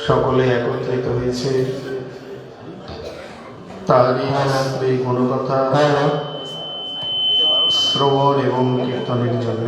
সকলে একত্রিত হয়েছে তারই এই গুণকথা শ্রবণ এবং কীর্তনের জন্য।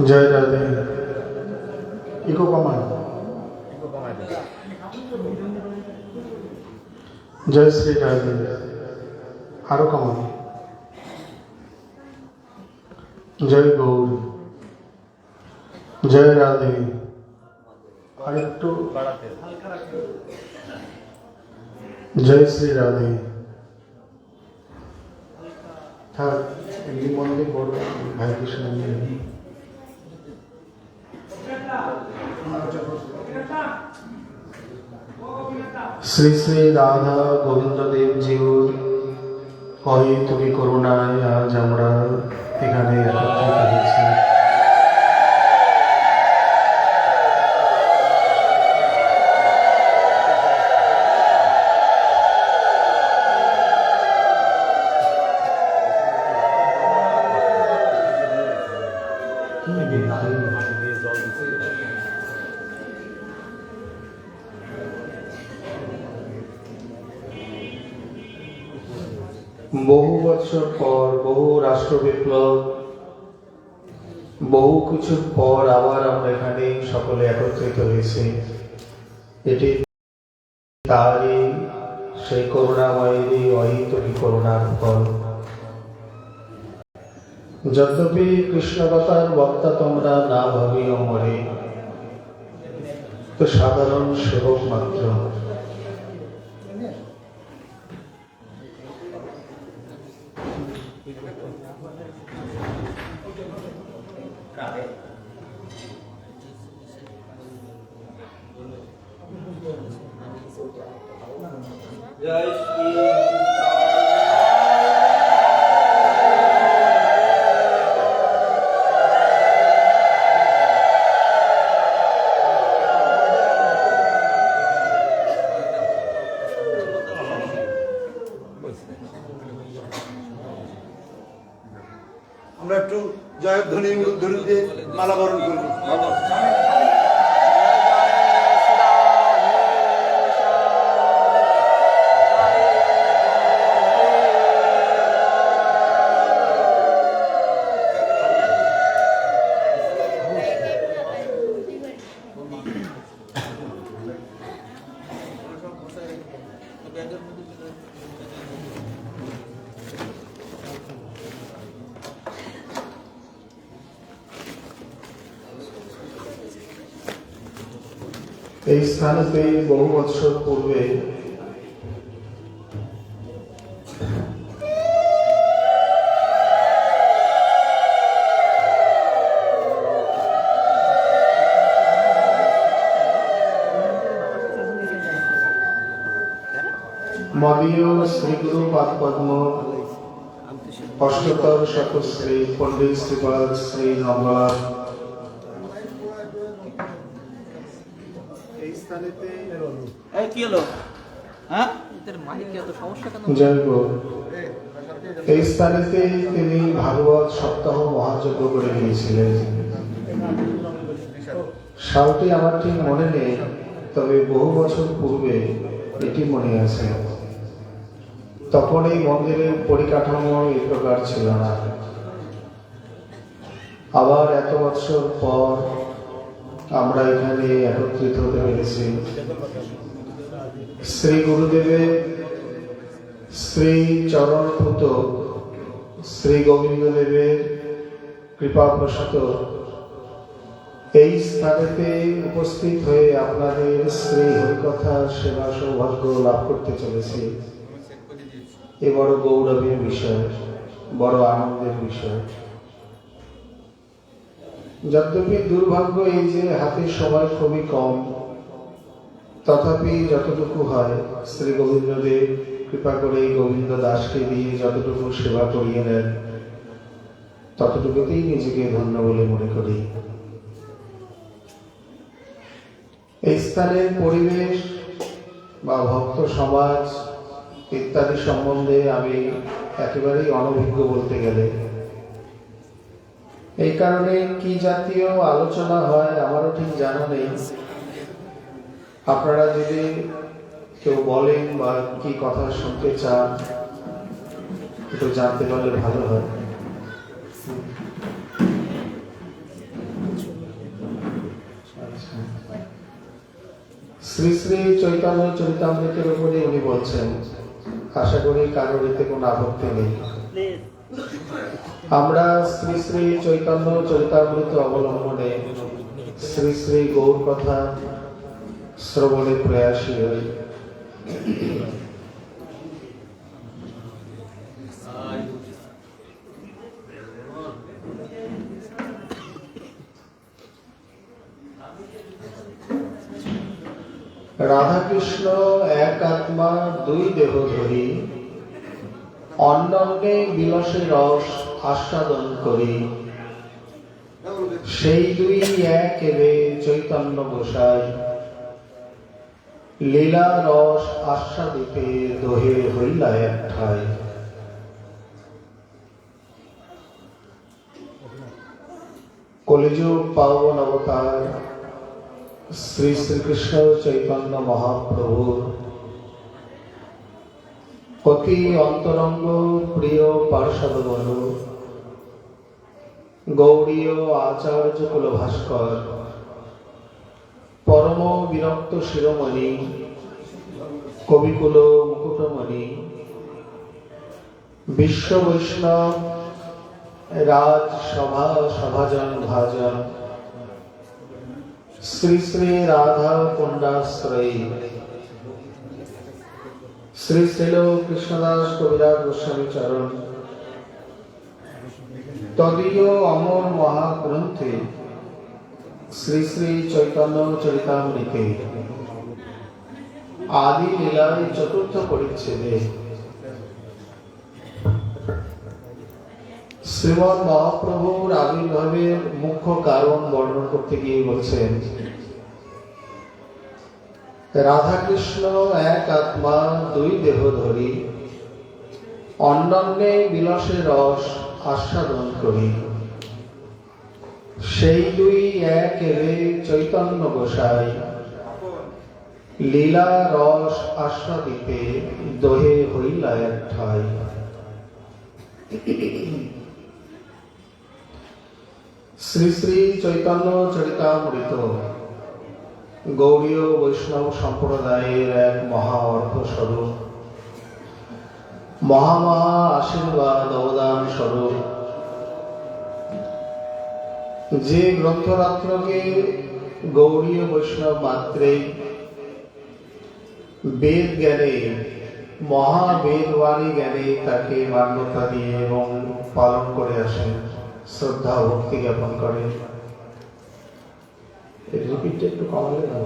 জয় রাধে। ইকো কমান। জয় শ্রী রাধে। আরো কমান। জয় গৌর। জয় রাধে। আর একটু জয় শ্রী রাধে। থাক এমনি মন্দির বড় ভাইকে শুনে শ্রী শ্রী রাধা গোবিন্দ দেব জিউর অহেতুকী করুণায় আজ আমরা এখানে একত্রিত হয়েছি। বহু বছর পর, বহু রাষ্ট্র বিপ্লব, বহু কিছুর পর আবার আমরা এখানে সকলে একত্রিত হয়েছি। এটি তারই সেই করুণাময়েরই অহিতকী করুণার ফল। যদ্যপি কৃষ্ণকথার বক্তা তোমরা না ভাবিও মরে, তো সাধারণ সেবক মাত্র। জয় শ্রী আমরা একটু জয়ধ্বনি উদ্ধৃতি দিয়ে মালা বরণ করব। এই স্থানেতে বহু বছর পূর্বে মদীয় শ্রীগুরু পাদপদ্ম অষ্টতর শতশ্রী পণ্ডিত শ্রীপাদ শ্রী নবলাল এই স্থানেতে তিনি ভাগবত সপ্তাহ মহাযজ্ঞ করে গিয়েছিলেন। সালটি আমার ঠিক মনে নেই, তবে বহু বছর পূর্বে এটি মনে আছে। তখন এই মন্দিরের পরিকাঠামো এই প্রকার ছিল না। আবার এত বছর পর আমরা এখানে একত্রিত হতে পেরেছি। শ্রী গুরুদেবের শ্রী চরণপুত শ্রী গোবিন্দ দেবের কৃপা প্রসূত এই স্থানেতে উপস্থিত হয়ে আপনাদের শ্রী হরিকথা সেবা সৌভাগ্য লাভ করতে চলেছি। এ বড় গৌরবের বিষয়, বড় আনন্দের বিষয়। যদ্যপি দুর্ভাগ্য এই যে হাতে সময় খুবই কম, তথাপি যতটুকু হয় শ্রী গোবিন্দদেব কৃপা করে গোবিন্দ দাসকে দিয়ে যতটুকু সেবা করিয়ে নেন, ততটুকুতেই নিজেকে ধন্য বলে মনে করি। এই স্থানের পরিবেশ বা ভক্ত সমাজ ইত্যাদি সম্বন্ধে আমি একেবারেই অনভিজ্ঞ বলতে গেলে। এই কারণে কি জাতীয় আলোচনা হয় আমারও ঠিক জানা নেই। আপনারা যদি কেউ বলেন বা কি কথা শুনতে চান একটু জানতে পারলে ভালো হয়। শ্রী শ্রী চৈতন্য চরিতামৃতের উপরে উনি বলছেন, আশা করি কারোর এতে কোনো আপত্তি নেই। আমরা শ্রী শ্রী চৈতন্য চরিতামৃত অবলম্বনে শ্রী শ্রী গৌর কথা শ্রবণে প্রয়াসী হই। রাধা কৃষ্ণ এক আত্মা দুই দেহ ধরি, অন্যঙ্গে বিলসে রস আস্বাদন করি। সেই দুই এক এবে চৈতন্য গোসাই, লীলা রস আস্বাদিতে দোহে হইলা এক ঠাই। কলিযুগ পাবন অবতার শ্রী শ্রীকৃষ্ণ চৈতন্য মহাপ্রভুর অতি অন্তরঙ্গ প্রিয় পার্ষদগণ গৌড়ীয় আচার্য কুল ভাস্কর, পরম বিরক্ত শিরোমণি কবিকুল মুকুটমণি, বিশ্ব বৈষ্ণব রাজ সভা সভাজন ভাজন শ্রী শ্রী রাধা কুণ্ডাশ্রয়ী শ্রী শ্রীল কৃষ্ণদাস কবিরাজ গোস্বামী চরণ তদীয় অমর মহাগ্রন্থে শ্রী শ্রী চৈতন্য চরিতামৃতে আদি লীলায় চতুর্থ পরিচ্ছেদে শ্রীমৎ মহাপ্রভুর আবির্ভাবের মুখ্য কারণ বর্ণনা করতে গিয়ে বলছেন, রাধা কৃষ্ণ এক আত্মা দুই দেহ ধরি, অন্যন্যে বিলসে রস আস্বাদন করি। সেই দুই এক এবে চৈতন্য গোসাই, লীলা রস আস্বাদিতে দোহে হইলা এক ঠাই। শ্রী শ্রী চৈতন্য চরিতামৃত গৌড়ীয় বৈষ্ণব সম্প্রদায়ের এক মহা অর্থ স্বরূপ, মহা আশীর্বাদ অবদান স্বরূপ। যে গ্রন্থরত্নকে গৌড়ীয় বৈষ্ণব মাত্রেই বেদ জ্ঞানে মহাবেদবাণী জ্ঞানে তাকে মান্যতা দিয়ে এবং পালন করে আসেন, শ্রদ্ধা ভক্তি জ্ঞাপন করেন। রিপিটটা একটু কমালে না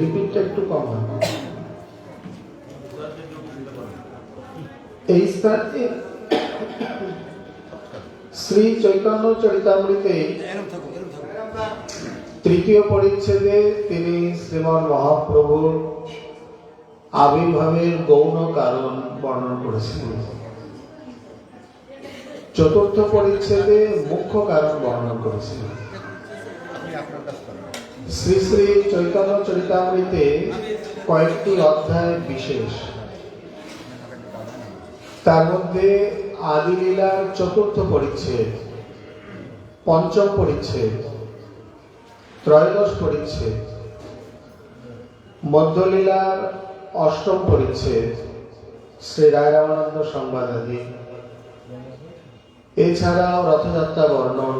রিপিটটা একটু কমান। এই স্থানে শ্রী চৈতন্য চরিতামৃতে তৃতীয় পরিচ্ছেদে তিনি শ্রীমৎ মহাপ্রভুর আবির্ভাবের গৌণ কারণ বর্ণনা করেছিলেন। চতুর্থ পরিচ্ছেদে মুখ্য কারণ বর্ণনা করেছিলেন। শ্রী শ্রী চৈতন্য চরিতামৃতে কয়েকটি অধ্যায় বিশেষ, তার মধ্যে আদি লীলার চতুর্থ পরিচ্ছেদ, পঞ্চম পরিচ্ছেদ, ত্রয়োদশ পরিচ্ছেদ, মধ্যলীলার অষ্টম পরিচ্ছেদ, শ্রী রায় রামানন্দ সংবাদ আদি, এছাড়াও রথযাত্রা বর্ণন,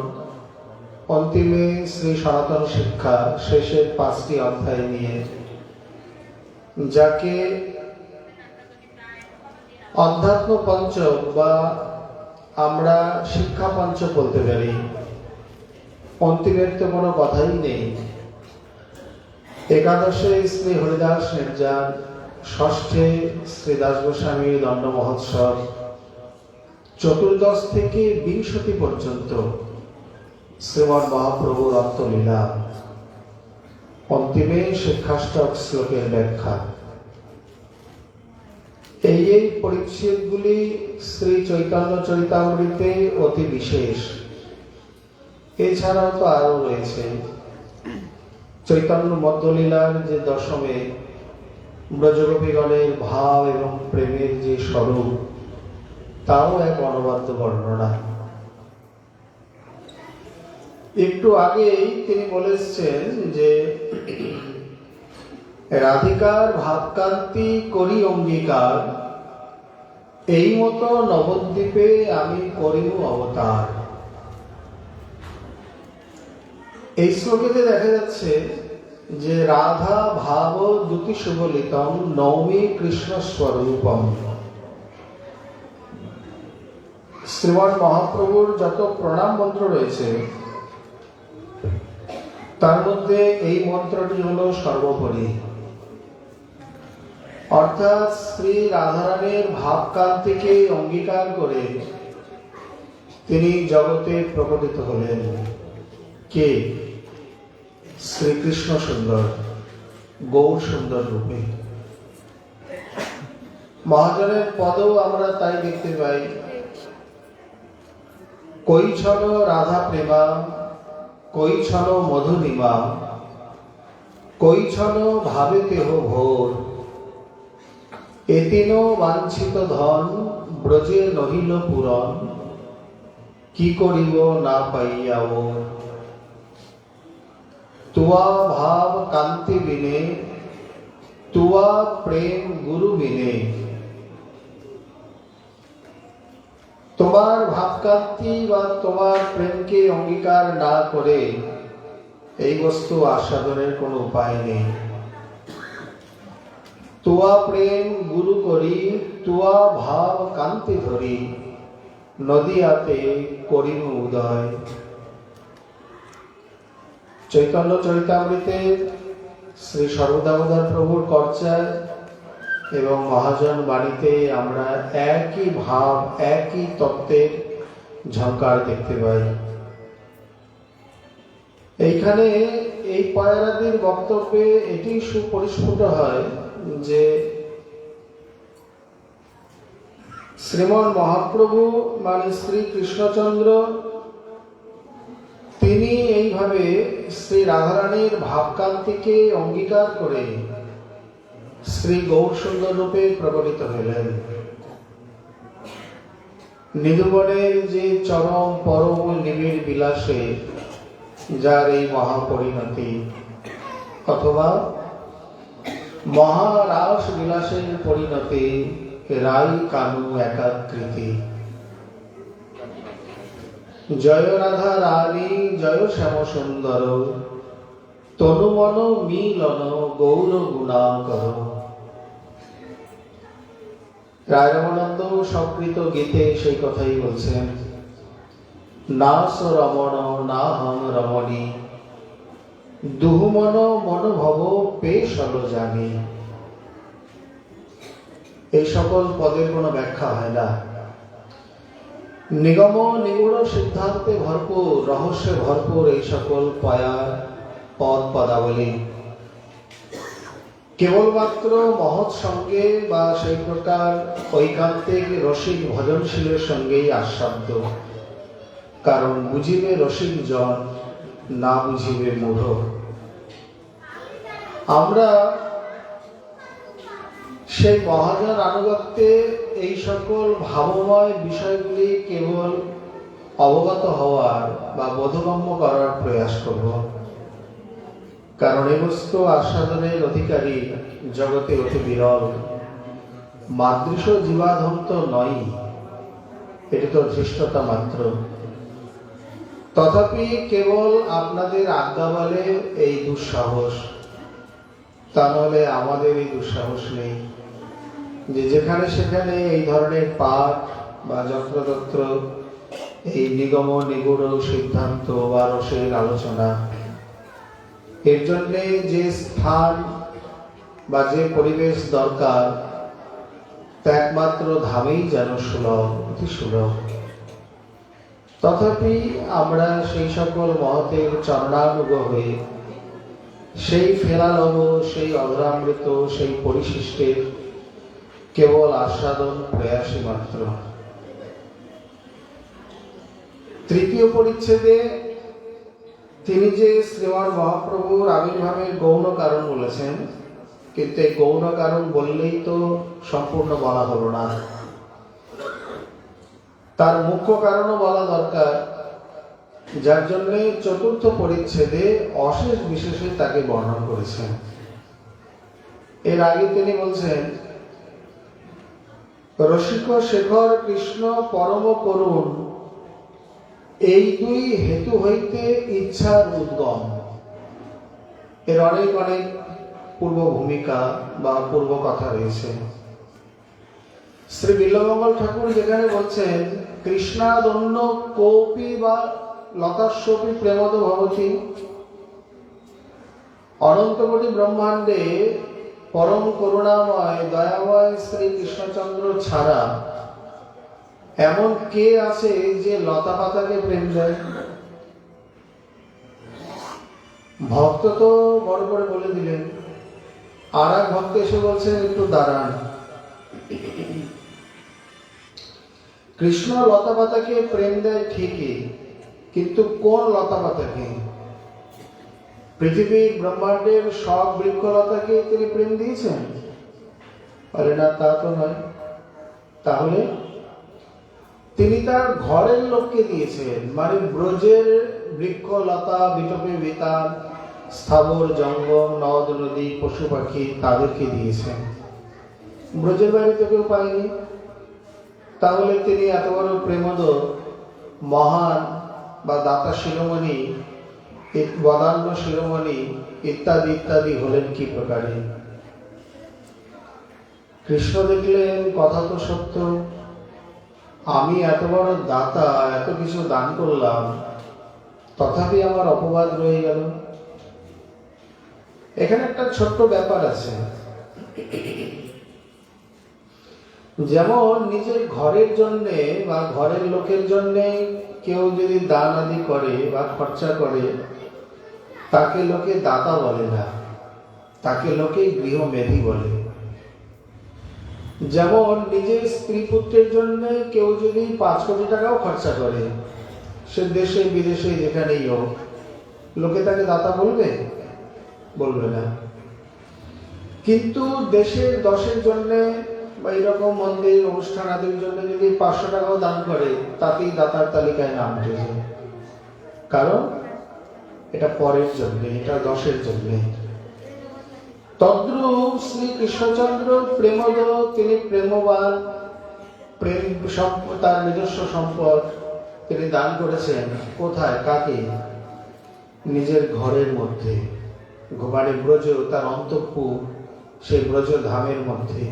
অন্তিমে শ্রী সনাতন শিক্ষা, শেষের 5টি অধ্যায় নিয়ে, যাকে অধ্যাত্ম পঞ্চক বা আমরা শিক্ষা পঞ্চক বলতে পারি। অন্তিমের তো কোনো কথাই নেই। একাদশে শ্রী হরিদাস নির্যান, ষষ্ঠে শ্রী দাস গোস্বামী দণ্ড মহোৎসব, চতুর্দশ থেকে 20 পর্যন্ত শ্রীমৎ মহাপ্রভুর অন্তলীলা, অন্তিমে শিক্ষাষ্টক শ্লোকের ব্যাখ্যা। এই পরিচ্ছেদগুলি শ্রী চৈতন্য চরিতামৃতে অতি বিশেষ। এছাড়াও তো আরো রয়েছে চৈতন্য মধ্যলীলার যে দশমে ব্রজগোপীগণের ভাব এবং প্রেমের যে স্বরূপ, তাও এক অনবদ্য বর্ণনা। একটু আগেই তিনি বলেছেন যে রাধিকার ভাবকান্তি করি অঙ্গীকার, এই মতো নবদ্বীপে আমি করিব অবতার। এই শ্লোকেতে দেখা যাচ্ছে যে রাধা ভাব দুটি সুবলিতম নৌমি কৃষ্ণ স্বরূপম। শ্রীমৎ মহাপ্রভুর যত প্রণাম মন্ত্র রয়েছে তার মধ্যে এই মন্ত্রটি হলো সর্বোপরি। অর্থাৎ শ্রী রাধারানীর ভাবকান্তিকে অঙ্গীকার করে তিনি জগতে প্রকটিত হলেন। কে? শ্রীকৃষ্ণ সুন্দর, গৌর সুন্দর রূপে। মহাজনের পদও আমরা তাই দেখতে পাই। কই ছল রাধা প্রেমা, কই ছল মধুরিমা, কই ছল ভাবে দেহ ভোর, এতিন বাঞ্ছিত ধন ব্রজে নহিল পূরণ, কি করিব না পাইয়া ওর। তুয়া ভাব কান্তি বিনে, তুয়া প্রেম গুরু বিনে। তোমার ভাবকান্তি বা তোমার প্রেমকে অঙ্গীকার না করে এই বস্তু আস্বাদনের কোনো উপায় নেই। তুয়া প্রেম গুরু করি, তুয়া ভাব কান্তি ধরি, নদীয়াতে করিব উদয়। চৈতন্য চরিতামৃতে শ্রী সর্বদামোদর প্রভুর কর্চায় এবং মহাজন বাণীতে আমরা একই ভাব, একই তত্ত্বের ঝঙ্কার দেখতে পাই। এইখানে এই পয়রাদির বক্তব্যে এটি সুপরিস্ফুট হয় যে শ্রীমন মহাপ্রভু মানে শ্রী কৃষ্ণচন্দ্র তিনি এইভাবে শ্রী রাধারানীর ভাবকান্তিকে অঙ্গীকার করে শ্রী গৌর সুন্দর রূপে প্রকটিত হইলেন। নিধুবনের যে চরম পরম নিবিড় বিলাসে যার এই মহাপরিণতি, অথবা মহারাস বিলাসের পরিণতি, রাই কানু একাকৃতি। জয় রাধা রানী জয় শ্যাম সুন্দর, তনুমন মিলন গৌর গুণাকর। রায়রামানন্দ সংকৃত গীতে সেই কথাই বলছেন, না স রমণ না হম রমণী, দুহুমন মনোভব পেশল জানি। এই সকল পদের কোনো ব্যাখ্যা হয় না। নিগম নিগুড় সিদ্ধান্তে ভরপুর, রহস্যে ভরপুর এই সকল পদ পদাবলী কেবলমাত্র মহৎ সঙ্গে বা সেই প্রকার ঐকান্তিক রসিক ভজনশীলের সঙ্গেই আস্বাদ্য। কারণ বুঝিবে রসিক জন, না বুঝিবে মূঢ়। আমরা সেই মহাজন আনুগত্যে এই সকল ভাবময় বিষয়গুলি কেবল অবগত হওয়ার বা বোধগম্য করার প্রয়াস করব। কারণ এই বস্তু আস্বাদনের অধিকারী জগতে অতি বিরল। মাদৃশ জীবাধম তো নয়, এটি তো ধৃষ্টতা মাত্র। তথাপি কেবল আপনাদের আজ্ঞা বলে এই দুঃসাহস, তা নাহলে আমাদের এই দুঃসাহস নেই যে যেখানে সেখানে এই ধরনের পাঠ বা যত্রতত্র এই নিগম নিগুড় সিদ্ধান্ত বা রসের আলোচনা এর জন্যে যে স্থান বা যে পরিবেশ দরকার তা একমাত্র ধামেই যেন সুলভ, অতি সুলভ। তথাপি আমরা সেই সকল মহতের চরণানুগ হয়ে সেই ফেরালব, সেই অধরামৃত, সেই পরিশিষ্টের কেবল আস্বাদন প্রয়াসী মাত্র। তৃতীয় পরিচ্ছেদে তিনি যে শ্রীমান মহাপ্রভুর আবির্ভাবের গৌণ কারণ বলেছেন, কিন্তু এই গৌণ কারণ বললেই তো সম্পূর্ণ বলা হলো না, তার মুখ্য কারণও বলা দরকার, যার জন্য চতুর্থ পরিচ্ছেদে অশেষ বিশেষে তাকে বর্ণনা করেছেন। এর আগে তিনি বলছেন, রসিক শেখর কৃষ্ণ পরম করুণ, এই দুই হেতু হইতে ইচ্ছার উদ্গম। এর অনেক অনেক পূর্ব ভূমিকা বা পূর্ব কথা রয়েছে। শ্রী বিল্বমঙ্গল ঠাকুর যেখানে বলছেন, কৃষ্ণাদন্য কোপি বা লতাস্বপি প্রেমদ ভবতি, অনন্তকোটি ব্রহ্মাণ্ডে পরম করুণাময় দয়াময় শ্রী কৃষ্ণচন্দ্র ছাড়া এমন কে আছে যে লতা পাতাকে প্রেম দেয়? ভক্ত তো বড় করে বলে দিলেন, আর এক ভক্ত এসে বলছেন, একটু দাঁড়ান, কৃষ্ণ লতা পাতাকে প্রেম দেয় ঠিকই, কিন্তু কোন লতা পাতাকে? পৃথিবীর ব্রহ্মাণ্ডের সব বৃক্ষলতাকে তিনি প্রেম দিয়েছেন? বলে না, তা তো নয়। তাহলে তিনি তার ঘরের লোককে দিয়েছেন, মানে ব্রজের বৃক্ষলতা বিটপে বিতান স্থাবর জঙ্গম নদ নদী পশু পাখি তাদেরকে দিয়েছেন, ব্রজের বাইরে তো কেউ পায়নি। তাহলে তিনি এত বড় প্রেমদ মহান বা দাতা শিরোমণি, বদান্য শিরোমণি ইত্যাদি ইত্যাদি হলেন কি প্রকারে? কৃষ্ণ দেখলেন কথা তো সত্য, আমি এত বড় দাতা, এত কিছু দান করলাম, তথাপি আমার অপবাদ রয়ে গেল। এখানে একটা ছোট্ট ব্যাপার আছে, যেমন নিজের ঘরের জন্য বা ঘরের লোকের জন্য কেউ যদি দান আদি করে বা খরচা করে, তাকে লোকে দাতা বলে না, তাকে লোকে গৃহমেধি বলে। যেমন নিজের স্ত্রী পুত্রের জন্য কেউ যদি 5 কোটি টাকাও খরচা করে, সে দেশে বিদেশে যেখানেই হোক, লোকে তাকে দাতা বলবে? বলবে না। কিন্তু দেশের 10-এর জন্য বা এরকম মন্দির অনুষ্ঠান আদির জন্য যদি 500 টাকাও দান করে, তাতেই দাতার তালিকায় নাম উঠে যায়। কারণ এটা পরের জন্য, এটা 10-এর জন্য। তদ্রূপ শ্রী কৃষ্ণচন্দ্র প্রেমদ, তিনি প্রেমবান, প্রেম তার নিজস্ব সম্পদ তিনি দান করেছেন। কোথায়, কাকে? নিজের ঘরের মধ্যে, মানে ব্রজ, তার অন্তঃপুর, সেই ব্রজ ধামের মধ্যে,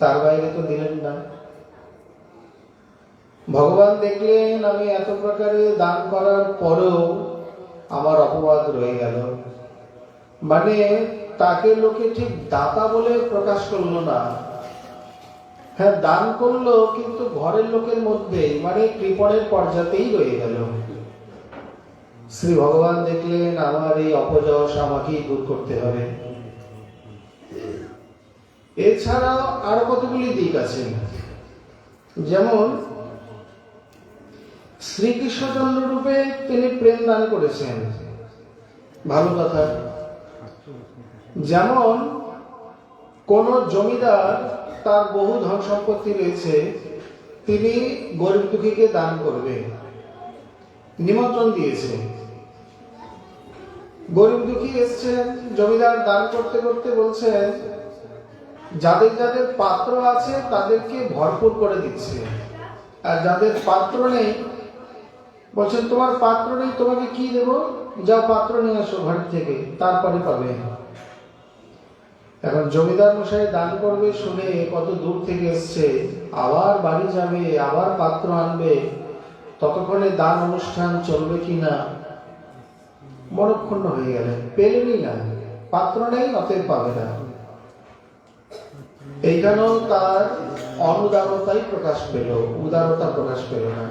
তার বাইরে তো দিলেন না। ভগবান দেখলেন আমি এত প্রকারে দান করার পরও আমার অপবাদ রয়ে গেল, মানে তাকে লোকে ঠিক দাতা বলে প্রকাশ করলো না। হ্যাঁ, দান করলো, কিন্তু ঘরের লোকের মধ্যে, মানে কৃপণের পর্যাতেই রয়ে গেল। শ্রী ভগবান দেখলেন আমার এই অপযশ আমাকেই দূর করতে হবে। এছাড়াও আরো কতগুলি দিক আছে, যেমন শ্রীকৃষ্ণচন্দ্র রূপে তিনি প্রেম দান করেছেন, ভালো কথা। যেমন কোন জমিদার, তার বহু ধন সম্পত্তি রয়েছে, তিনি গরিব দুঃখীকে দান করবে, নিমন্ত্রণ দিয়েছে। গরিব দুঃখী এসছেন, জমিদার দান করতে করতে বলছেন যাদের যাদের পাত্র আছে তাদেরকে ভরপুর করে দিচ্ছে, আর যাদের পাত্র নেই বলছেন তোমার পাত্র নেই, তোমাকে কি দেবো, যাও পাত্র নিয়ে আসো ঘর থেকে, তারপরে পাবে। এখন জমিদার মশাই দান করবে শুনে কত দূর থেকে এসছে, আবার বাড়ি যাবে, আবার পাত্র আনবে, ততক্ষণে দান অনুষ্ঠান চলবে কিনা। মনক্ষুণ্ণ হয়ে গেলেন, পেলেনই না, পাত্র নেই, অতএব পাবে না। এইখানেও তার অনুদারতাই প্রকাশ পেল, উদারতা প্রকাশ পেল না।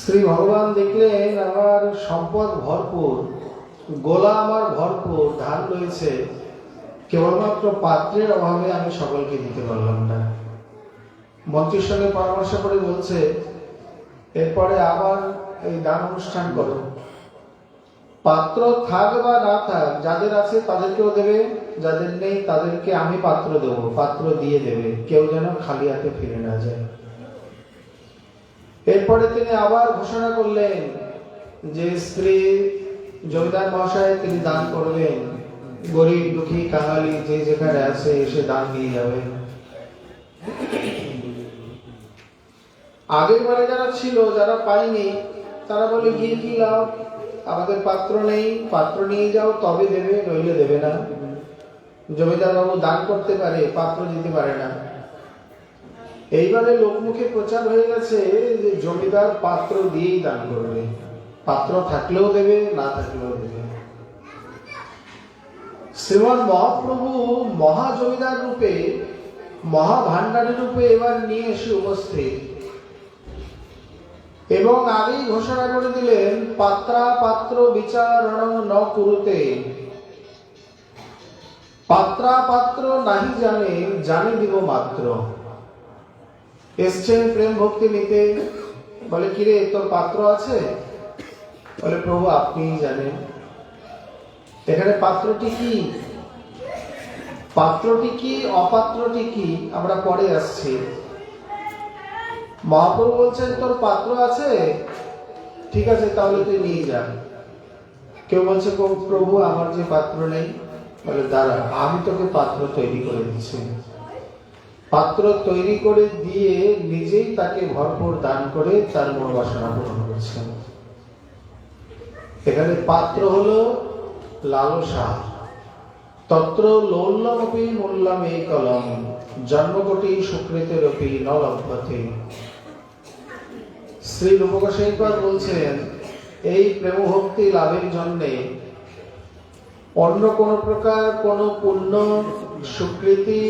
শ্রী ভগবান দেখলেন আমার সম্পদ ভরপুর, গোলা আমার ভরপুর, ধান রয়েছে, কেবলমাত্র পাত্রের অভাবে আমি সকলকে দিতে পারলাম না। মন্ত্রীর সঙ্গে পরামর্শ করে বলছে, এরপরে আবার এই দান অনুষ্ঠান করো, পাত্র থাক বা না থাক, যাদের আছে তাদেরকেও দেবে, যাদের নেই তাদেরকে আমি পাত্র দেবো, পাত্র দিয়ে দেবে, কেউ যেন খালি হাতে ফিরে না যায়। এরপরে তিনি আবার ঘোষণা করলেন যে স্ত্রী জমিদার মহাশয় তিনি দান করবেন, গরিব দুঃখী কাঙালি যে যেখানে আছে এসে দান নিয়ে যাবে। আগের বারে যারা ছিল, যারা পায়নি, তারা বলে গিয়ে কি লাভ, আমাদের পাত্র নেই, পাত্র নিয়ে যাও তবে দেবে, নইলে দেবে না। জমিদার বাবু দান করতে পারে, পাত্র দিতে পারে না। এইবারে লোকমুখে প্রচার হয়ে গেছে যে জমিদার পাত্র দিয়েই দান করবে, পাত্র থাকলেও দেবে, না থাকলেও দেবে। শ্রীমৎ মহাপ্রভু মহা জমিদার রূপে, মহা ভান্ডারী রূপে এবার নিয়ে এসে উপস্থিত, এবং আগেই ঘোষণা করে দিলেন, পাত্রা পাত্র বিচারণ ন কুরুতে, পাত্রা পাত্র নাহি জানে, জানি দিব মাত্র। এসছেন প্রেম ভক্তি নিতে, বলে কিরে তোর পাত্র আছে? বলে প্রভু আপনিই জানেন। এখানে পাত্রটি কি, পাত্রটি কি, অপাত্রটি কি, আমরা পরে আসছি। মহাপ্রভু বলছেন তোর পাত্র আছে, ঠিক আছে তাহলে তুই নিয়ে যা। কেউ বলছে প্রভু আমার যে পাত্র নেই, বলে দাঁড়া আমি তোকে পাত্র তৈরি করে দিচ্ছি। পাত্র তৈরি করে দিয়ে নিজেই তাকে ভরপুর দান করে তার মনোবাসনা পূরণ করছেন। এখানে পাত্র হলো লালসা, তত্র লৌল্যমপি মূল্যম এই কলম, জন্মকোটি সুকৃতেরপি ন লভ্যতে। শ্রী রূপ গোস্বামীপাদ বলছেন এই প্রেম ভক্তি লাভের জন্য অন্য কোন প্রকার কোন পুণ্য, স্বীকৃতি,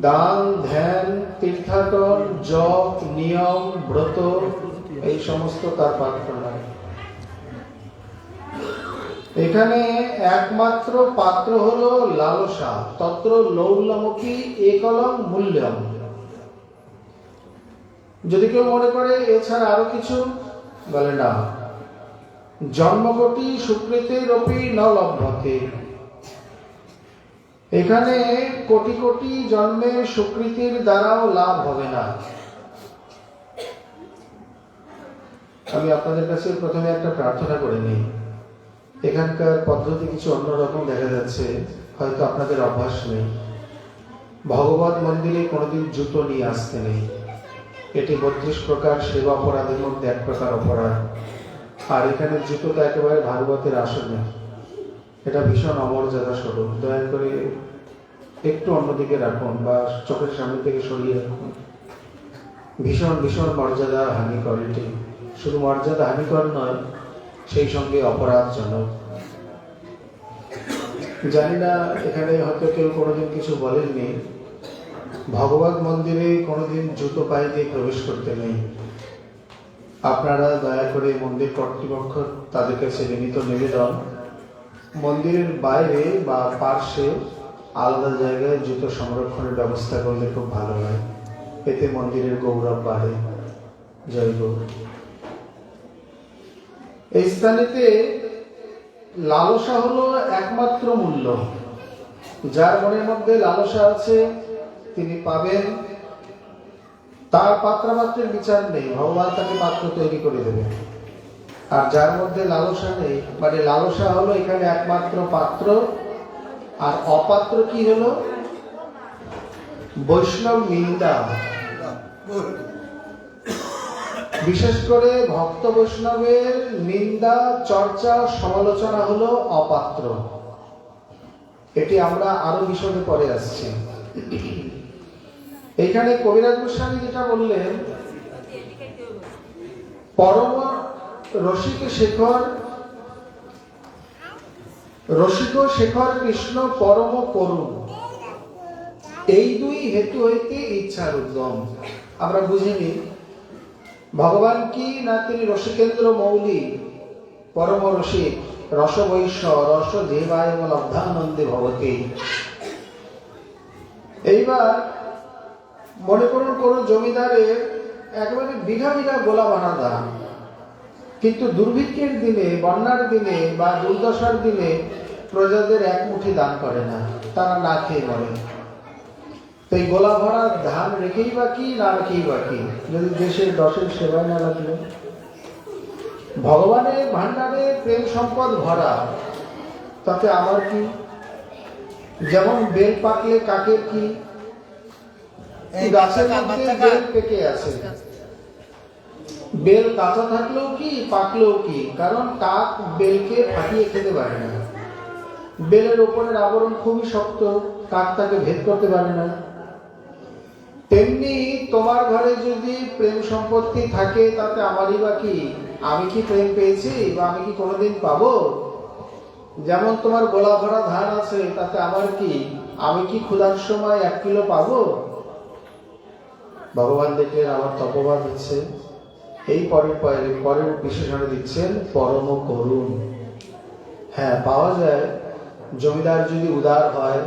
দান, ধ্যান, তীর্থাটন, জপ, নিয়ম, ব্রত এই সমস্ত তার পাত্র নয়। এখানে একমাত্র পাত্র হলো লালসা, তত্র লৌল্যমুখী একলম মূল্যম। যদি কেউ মনে করে এছাড়া আরো কিছু, বলে না, জন্মকোটি সুকৃতিরপি ন লভ্যতে। এখানে কোটি কোটি জন্মের সুকৃতির দ্বারাও লাভ হবে না। আমি আপনাদের কাছে প্রথমে একটা প্রার্থনা করে নিই। এখানকার পদ্ধতি কিছু অন্যরকম দেখা যাচ্ছে, হয়তো আপনাদের অভ্যাস নেই। ভগবত মন্দিরে কোনোদিন জুতো নিয়ে আসতে নেই। এটি 32 প্রকার সেবা অপরাধের মধ্যে এক প্রকার অপরাধ। আর এখানে জুতোটা একেবারে ভাগবতের আসনে, এটা ভীষণ অমর্যাদা স্বরূপ। দয়া করে একটু অন্যদিকে রাখুন বা চোখের সামনে থেকে সরিয়ে রাখুন। ভীষণ ভীষণ মর্যাদা হানিকর। এটি শুধু মর্যাদা হানিকর নয়, সেই সঙ্গে অপরাধজনক। জানি না এখানে হয়তো কেউ কোনোদিন কিছু বলেননি, ভগবত মন্দিরে কোনোদিন জুতো পায়ে দিয়ে প্রবেশ করতে নেই। আপনারা দয়া করে মন্দির কর্তৃপক্ষ তাদের কাছে বিনীত নিবেদন, মন্দিরের বাইরে বা পার্শ্বে আলাদা জায়গায় জুতো সংরক্ষণের ব্যবস্থা করলে খুব ভালো হয়। এতে মন্দিরের গৌরব বাড়ে। জয় গৌর। এই স্থানেতে লালসা হলো একমাত্র মূল্য। যার মনের মধ্যে লালসা আছে তিনি পাবেন। তার পাত্রাপাত্রের বিচার নেই, ভগবান তাকে পাত্র তৈরি করে দেবে। আর যার মধ্যে লালসা নেই, মানে লালসা হলো এখানে একমাত্র পাত্র, আর অপাত্র কি হলো বৈষ্ণব নিন্দা। বিশেষ করে ভক্ত বৈষ্ণবের নিন্দা, চর্চা, সমালোচনা হলো অপাত্র। এটি আমরা আরো বিশদে পরে আসছি। এখানে কবিরাজ গোস্বামী যেটা বললেন, পরম রসিক শেখর, রসিক শেখর কৃষ্ণ পরম করুণ, এই দুই হেতু হইতে ইচ্ছার উদ্গম। আমরা বুঝিনি ভগবান কি না তিনি রসিকেন্দ্র মৌলি, পরম রসিক, রসবৈশ্য রস দেবায় লব্ধানন্দে ভবতে। এইবার মনে করুন কোন জমিদারের একেবারে বিঘা বিঘা গোলা বানা দাম, কিন্তু দুর্ভিক্ষের দিনে, বন্যার দিনে বা দুর্দশার দিনে প্রজাদের এক মুঠি দান করে না, তারা না খেয়ে মরে। তো এই গোলা ভরা ধান রেখেই বা কি, না রেখেই বা কি, যদি দেশের দশের সেবায় না লাগলো। ভগবানের ভান্ডারে প্রেম সম্পদ ভরা, তাতে আমার কি? যেমন বেল পাকলে কাকের কি? গাছের মধ্যে বেল পেকে আছে, বেল কাঁচা থাকলেও কি, পাকলেও কি, কারণ কাক বেলকে ফাটিয়ে খেতে পারে না। বেলের ওপরের আবরণ খুবই শক্ত, কাক তাকে ভেদ করতে পারে না। তেমনি তোমার ঘরে যদি প্রেম সম্পত্তি থাকে, তাতে আমারই বা কি? আমি কি প্রেম পেয়েছি বা আমি কি কোনোদিন পাবো? যেমন তোমার গোলা ভরা ধান আছে, তাতে আমার কি? আমি কি ক্ষুধার সময় 1 কিলো পাবো? ভগবান দেখলেন আমার তপবাদ হচ্ছে, এই পরের বিশেষণ দিচ্ছেন পরম করুণ। হ্যাঁ, পাওয়া যায়। জমিদার যদি উদার হয়,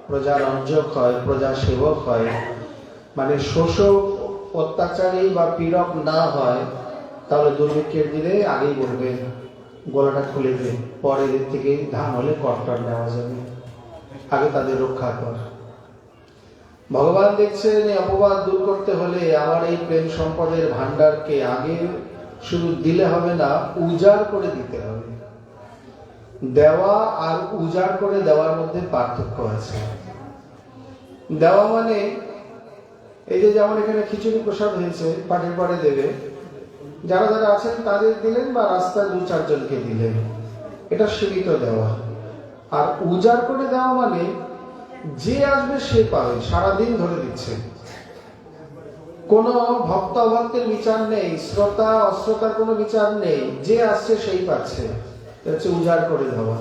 প্রজা রঞ্জক হয়, প্রজা সেবক হয়, মানে শোষক, অত্যাচারী বা পীড়ক না হয়, তাহলে দুর্ভিক্ষের দিনে আগেই বলবেন গলাটা খুলে দে, পরে এদের থেকে ধান হলে কট্টর নেওয়া যাবে, আগে তাদের রক্ষা কর। ভগবান দেখছেন এই অপবাদ দূর করতে হলে আমার এই প্রেম সম্পদের ভান্ডারকে আগে শুধু দিলে হবে না, উজাড় করে দিতে হবে। দেওয়া আর উজাড় করে দেওয়ার মধ্যে পার্থক্য আছে। দেওয়া মানে এই যে যেমন এখানে খিচুড়ি প্রসাদ হয়েছে, পাটের পরে দেবে, যারা যারা আছেন তাদের দিলেন বা রাস্তায় 2-4 জনকে দিলেন, এটা সীমিত দেওয়া। আর উজাড় করে দেওয়া মানে যে আসবে সে পাবে, সারাদিন ধরে দিচ্ছে, কোনো ভক্ত অভক্তের বিচার নেই, শ্রোতা অশ্রোতার কোনো বিচার নেই, যে আসছে সেই পাচ্ছে। এটা হচ্ছে উজাড় করে দেওয়া।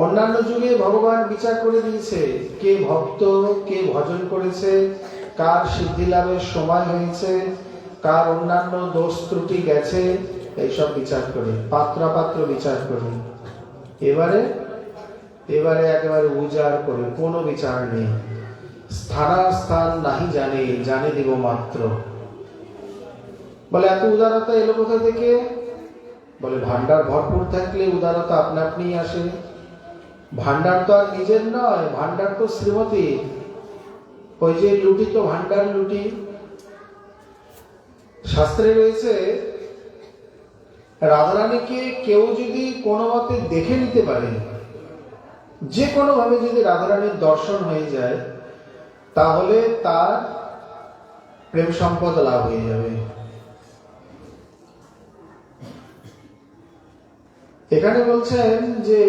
অন্যান্য যুগে ভগবান বিচার করে দিয়েছে কে ভক্ত, কে ভজন করেছে, কার সিদ্ধি লাভের সময় হয়েছে, কার অন্যান্য দোষ ত্রুটি গেছে, এইসব বিচার করে, পাত্রাপাত্র বিচার করে। এবারে একেবারে উজাড় করে, কোনো বিচার নেই। স্থান নাহি জানে, জানে দিব মাত্র। বলে এত উদারতা এলো কোথা থেকে? বলে ভান্ডার ভরপুর থাকলে উদারতা আপনা আপনি আসে। ভান্ডার তো আর নিজের নয়, ভান্ডার তো শ্রীমতী। ওই যে লুটি তো ভান্ডার লুটি। শাস্ত্রে রয়েছে রাধারানীকে কেউ যদি কোনো মতে দেখে নিতে পারে, যে কোনো ভাবে যদি রাধারানীর দর্শন হয়ে যায়, তাহলে তার প্রেম সম্পদ লাভ হয়ে যাবে। এখানে বলছেন যে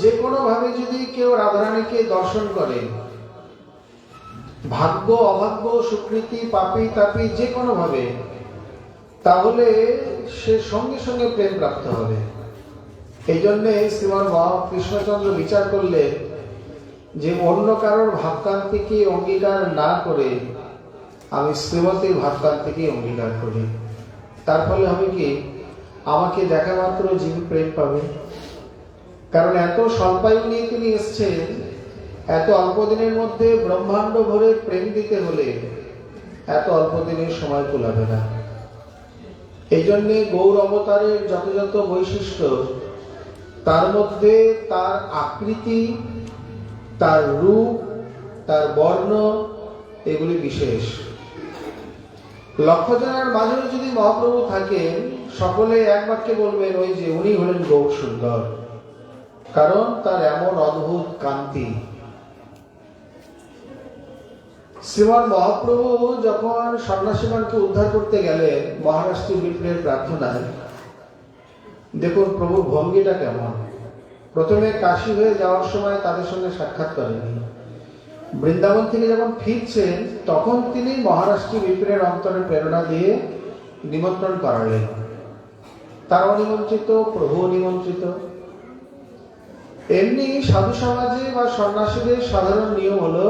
যে কোনো ভাবে যদি কেউ রাধারানীকে দর্শন করে, ভাগ্য অভাগ্য, সুকৃতি, পাপী তাপী, যে কোনো ভাবে, তাহলে সে সঙ্গে সঙ্গে প্রেম প্রাপ্ত হবে। এই জন্যে শ্রীমান কৃষ্ণচন্দ্র বিচার করলে যে অন্য কারোর ভাবকান্তিকে অঙ্গীকার না করে আমি শ্রীমতীর ভাবকান্তিকে অঙ্গীকার করি। তার ফলে হবে কি, আমাকে দেখা মাত্র জীব প্রেম পাবে। কারণ এত স্বল্পায়ু নিয়ে তিনি এসছেন, এত অল্প দিনের মধ্যে ব্রহ্মাণ্ড ভরে প্রেম দিতে হলে এত অল্প দিনের সময় কুলাবে না। এই জন্যে গৌর অবতারের যত যত বৈশিষ্ট্য, তার মধ্যে তার আকৃতি, তার রূপ, তার বর্ণ, এগুলি বিশেষ। লক্ষ জনের মাঝেও যদি মহাপ্রভু থাকেন, সকলে এক বাক্যে বলবেন ওই যে উনি হলেন গৌর সুন্দর, কারণ তার এমন অদ্ভুত কান্তি। শ্রীমান মহাপ্রভু যখন সন্ন্যাসীগণকে উদ্ধার করতে গেলেন মহারাষ্ট্রী বিপ্লবের প্রার্থনায়, দেখুন প্রভুর ভঙ্গিটা কেমন। প্রথমে কাশী হয়ে যাওয়ার সময় তাদের সঙ্গে সাক্ষাৎ করেনি, বৃন্দাবন থেকে যখন ফিরছেন তখন তিনি মহারাষ্ট্রী বিপিনের অন্তরে প্রেরণা দিয়ে নিমন্ত্রণ করালেন। তারাও নিমন্ত্রিত, প্রভু নিমন্ত্রিত। এমনি সাধু সমাজে বা সন্ন্যাসীদের সাধারণ নিয়ম হলো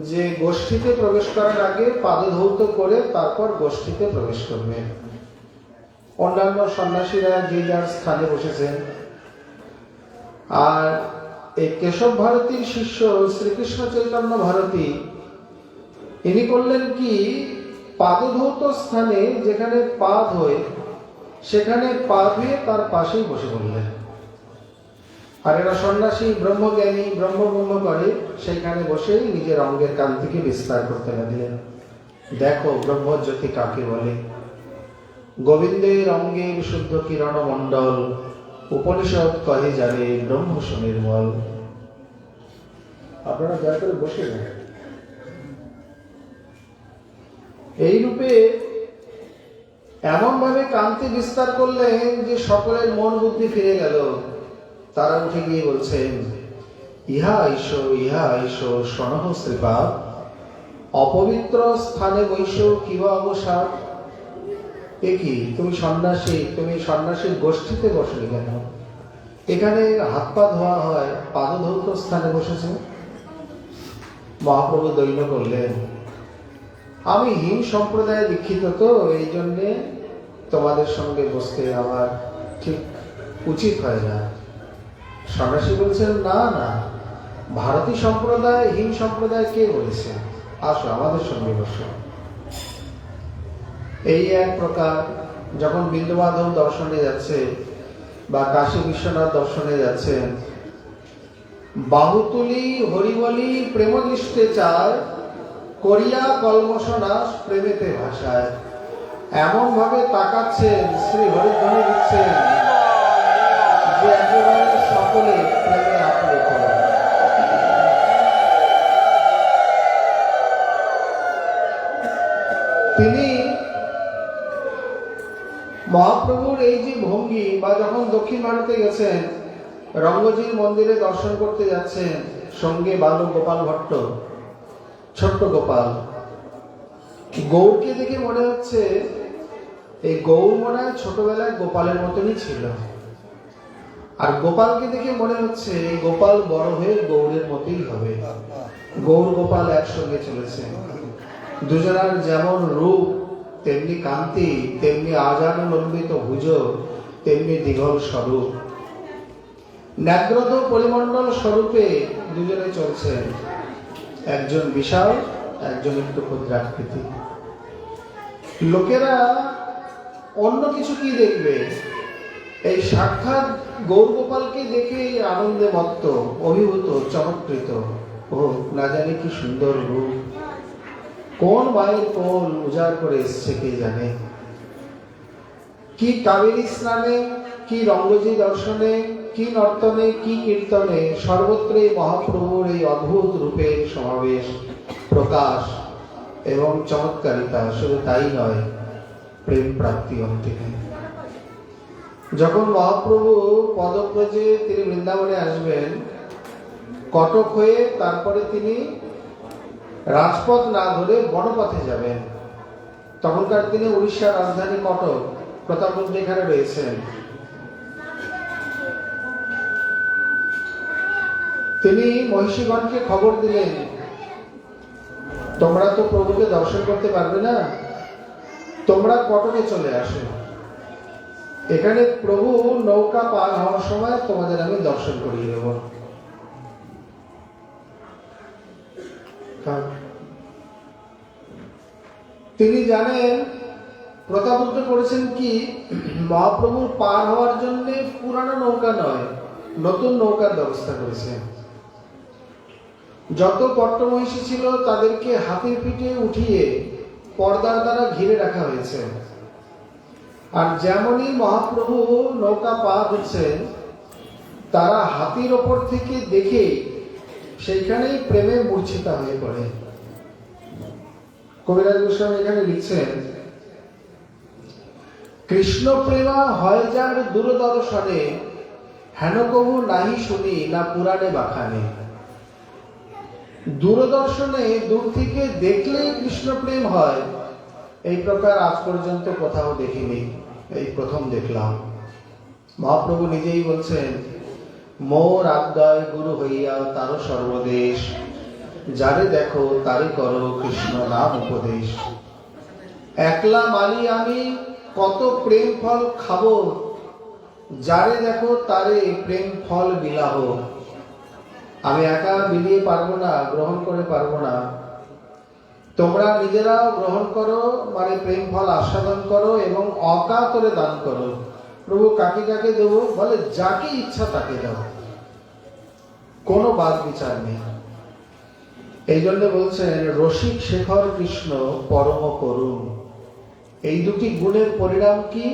যে গোষ্ঠীতে প্রবেশ করার আগে পাদধৌত করে তারপর গোষ্ঠীতে প্রবেশ করবে। অন্যান্য সন্ন্যাসীরা যে যার স্থানে বসেছেন। আর এই কেশব ভারতীর শিষ্য শ্রীকৃষ্ণ চৈতন্য ভারতী ইনি করলেন কি, পাদধৌত স্থানে যেখানে পা ধোয় সেখানে পা ধুয়ে তার পাশেই বসে পড়লেন। আর এরা সন্ন্যাসী ব্রহ্মজ্ঞানী, ব্রহ্ম করে, সেইখানে বসেই নিজের অঙ্গের কান্তিকে বিস্তার করতে লাগলেন। দেখো ব্রহ্মজ্যোতি কাকে বলে। গোবিন্দের অঙ্গের শুদ্ধ কিরণ মণ্ডল, উপনিষদ কহে যারে ব্রহ্ম সুনির্মল। আপনারা দয়া করে বসে যান। এই রূপে এমন ভাবে কান্তি বিস্তার করলেন যে সকলের মন বুদ্ধি ফিরে গেল। তারা উঠে গিয়ে বলছেন, ইহা আইস শনহ শ্রীপাদ, অপবিত্র স্থানে বৈশ কিবা অবসাদ। এ কি, তুমি সন্ন্যাসী, তুমি সন্ন্যাসীর গোষ্ঠীতে বসলে কেন? এখানে হাত পা ধোয়া হয়, পাদধৌত স্থানে বসেছে। মহাপ্রভু দৈন্য করলেন, আমি হিম সম্প্রদায়ে দীক্ষিত, তো এই জন্যে তোমাদের সঙ্গে বসতে আমার ঠিক উচিত হয় না। সন্ন্যাসী বলছেন, না না, ভারতী সম্প্রদায় হিম সম্প্রদায় কে বলেছে? আসো আমাদের সঙ্গে বসো। এই এক প্রকার যখন বিন্দুমাধব দর্শনে যাচ্ছে বা কাশী বিশ্বনাথ দর্শনে যাচ্ছেন, বাহুতুলি হরিবলি প্রেম দৃষ্টে চায়, করিয়া কলমশনাশ প্রেমেতে ভাষায়। এমন ভাবে তাকাচ্ছেন, শ্রী হরিধ্বনি দিচ্ছেন যে একেবারে সকলে প্রেমে আপ্লুত। তিনি মহাপ্রভুর এই যে ভঙ্গি, বা যখন দক্ষিণ ভারতে গেছেন, রঙ্গজির মন্দিরে দর্শন করতে যাচ্ছেন, সঙ্গে বালক গোপাল ভট্ট, ছোট্ট গোপাল। গৌরকে দেখে মনে হচ্ছে এই গৌর মনে হয় ছোটবেলায় গোপালের মতনই ছিল। আর গোপালকে দেখে মনে হচ্ছে এই গোপাল বড় হয়ে গৌরের মতোই হবে। গৌর গোপাল একসঙ্গে চলেছে। দুজনার যেমন রূপ তেমনি কান্তি, তেমনি আজানুলম্বিত ভুজ, তেমনি দীঘল স্বরূপ। ন্যাগ্রত পরিমণ্ডল স্বরূপে দুজনে চলছেন। একজন বিশাল, একজন একটু ক্ষুদ্রাকৃতি। লোকেরা অন্য কিছু কি দেখবে? এই সাক্ষাৎ গৌর গোপালকে দেখে আনন্দে মত্ত, অভিভূত, চমৎকৃত। ও না জানি কি সুন্দর রূপ, কোন মায়ের কোন উজাড় করে এসছে কে জানে। কি কাবেরী স্নানে, কি রঙ্গজি দর্শনে, কি নর্তনে, কি কীর্তনে, সর্বত্রই মহাপ্রভুর এই অদ্ভুত রূপের সমাবেশ, প্রকাশ এবং চমৎকারিতা। শুধু তাই নয়, প্রেম প্রাপ্তি অন্তিমে। যখন মহাপ্রভু পদব্রজে তিনি বৃন্দাবনে আসবেন, কটক হয়ে তারপরে তিনি রাজপথ না ধরে বনপথে যাবেন। তখনকার তিনি উড়িষ্যার রাজধানী কটক, প্রতাপগঞ্জ এখানে রয়েছেন। তিনি মহিষীগণকে খবর দিলেন, তোমরা তো প্রভুকে দর্শন করতে পারবে না, তোমরা কটকে চলে আসো। এখানে প্রভু নৌকা পার হওয়ার সময় তোমাদের আমি দর্শন করিয়ে দেব। তিনি জানেন প্রতাপরুদ্র করেছেন কি, মহাপ্রভুর পার হওয়ার জন্য পুরানো নৌকা নয়, নতুন নৌকার ব্যবস্থা করেছেন। যত পট্টমহিষী ছিল তাদেরকে হাতির পিঠে উঠিয়ে পর্দার দ্বারা ঘিরে রাখা হয়েছে। আর যেমনই মহাপ্রভু নৌকা পার হচ্ছেন, তারা হাতির ওপর থেকে দেখে সেইখানেই প্রেমে মূর্ছিতা হয়ে পড়ে। কবিরাজ গোস্বামী এখানে লিখছেন, কৃষ্ণ প্রেমা হয় যার দূরদর্শনে, হেন কবু নাহি শুনি না পুরাণে বাখানে। দূরদর্শনে দূর থেকে দেখলেই কৃষ্ণ প্রেম হয়, এই প্রকার আজ পর্যন্ত কোথাও দেখিনি। এই প্রথম দেখলাম। মহাপ্রভু নিজেই বলছেন, মোর আজ্ঞায় গুরু হইয়া তার সর্বদেশ, যারে দেখো তারে করো কৃষ্ণ নাম উপদেশ। একলা মালি আমি কত প্রেম ফল খাবো, যারে দেখো তারে প্রেম ফল বিলাহ। আমি একা বিলিয়ে পারবো না, গ্রহণ করে পারবো না, তোমরা নিজেরাও গ্রহণ করো, মানে প্রেম ফল আস্বাদন করো এবং অকাতরে দান করো। প্রভু কাকে কাকে দেবো? বলে যাকে ইচ্ছা তাকে দাও, কোনো বাদ বিচার নেই। এই জন্য বলছেন রসিক শেখর কৃষ্ণ পরম করুণ। এই দুটি গুণের পরিণাম কি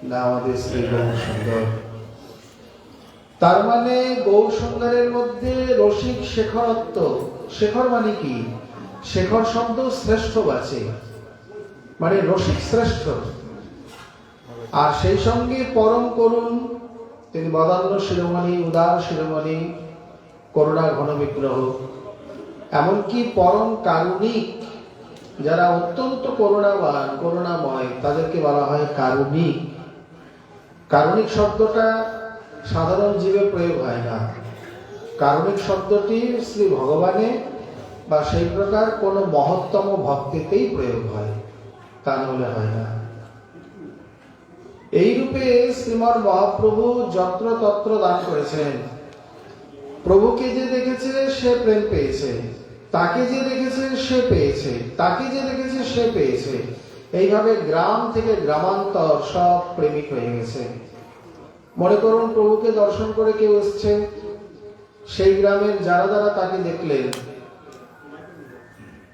না আমাদের শ্রী গৌর সুন্দর। তার মানে গৌর সুন্দরের মধ্যে রসিক শেখরত্ব। শেখর মানে কি? শেখর শব্দ শ্রেষ্ঠ বাচে, মানে রসিক শ্রেষ্ঠ। আর সেই সঙ্গে পরম করুণ, তিনি বদান্য শিরোমণি, উদার শিরোমণি, করুণা ঘন বিগ্রহ। এমনকি পরম কারুণিক, যারা অত্যন্ত করুণাবান, করুণাময়, তাদেরকে বলা হয় কারুণিক। কারুণিক শব্দটা সাধারণ জীবে প্রয়োগ হয় না। কারুণিক শব্দটি শ্রী ভগবানে বা সেই প্রকার কোন মহত্তম ভক্তিতেই প্রয়োগ হয়, তা নলে হয় না। এই রূপে শ্রীমৎ মহাপ্রভু যত্র তত্র দান করেছেন। প্রভুকে যে দেখেছে সে প্রেম পেয়েছে, তাকে যে দেখেছে সে পেয়েছে, তাকে যে দেখেছে সে পেয়েছে। এইভাবে গ্রাম থেকে গ্রামান্তর সব প্রেমিক হয়ে গেছে। মনে করুন প্রভুকে দর্শন করে কেউ এসছে, সেই গ্রামের যারা যারা তাকে দেখলেন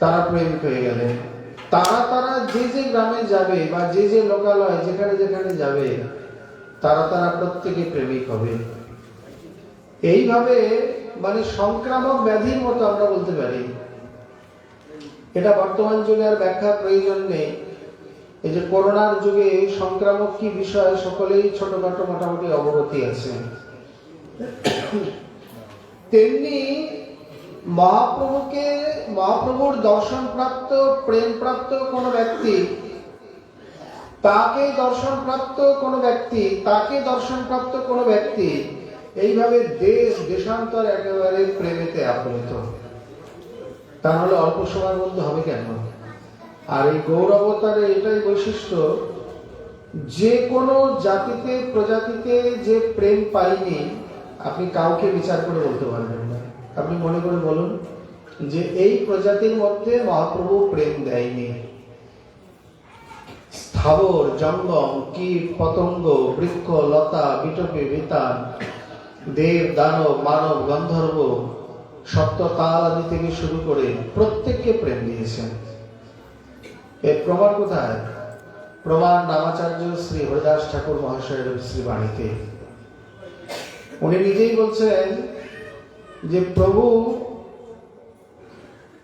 তারা প্রেমিক হয়ে গেলেন। তারা তারা যে যে গ্রামে যাবে বা যে যে লোকালয় যেখানে যেখানে যাবে, তারা তারা প্রত্যেকে প্রেমিক হবে। এইভাবে মানে সংক্রামক ব্যাধির মতো আমরা বলতে পারি। এটা বর্তমান যুগে আর ব্যাখ্যার প্রয়োজন নেই। এই যে করোনার যুগে সংক্রামক কি বিষয় সকলেই ছোটখাটো মোটামুটি অবগতি আছে। তেমনি মহাপ্রভুর দর্শন প্রাপ্ত, প্রেম প্রাপ্ত কোন ব্যক্তি, তাকে দর্শন প্রাপ্ত কোন ব্যক্তি, তাকে দর্শন প্রাপ্ত কোন ব্যক্তি, এইভাবে দেশ দেশান্তর একেবারে প্রেমেতে আপ্লুত। তা হলে অল্প সময়ের মধ্যে হবে কেন? আর এই গৌর অবতারে এটাই বৈশিষ্ট্য, যে কোনো জাতিতে প্রজাতিতে যে প্রেম পাইনি আপনি কাউকে বিচার করে বলতে পারবেন না। আপনি মনে করে বলুন যে এই প্রজাতির মধ্যে মহাপ্রভু প্রেম দেয়নি। স্থাবর জঙ্গম, কীট পতঙ্গ, বৃক্ষ লতা, বিটপি বিতান, দেব দানব মানব গন্ধর্ব, সপ্ত তাল আদি থেকে শুরু করে প্রত্যেককে প্রেম দিয়েছেন। এর প্রমাণ কোথায়? প্রমাণ নামাচার্য শ্রী হরিদাস ঠাকুর মহাশয়ের শ্রী বাণীতে। উনি নিজেই বলছেন যে প্রভু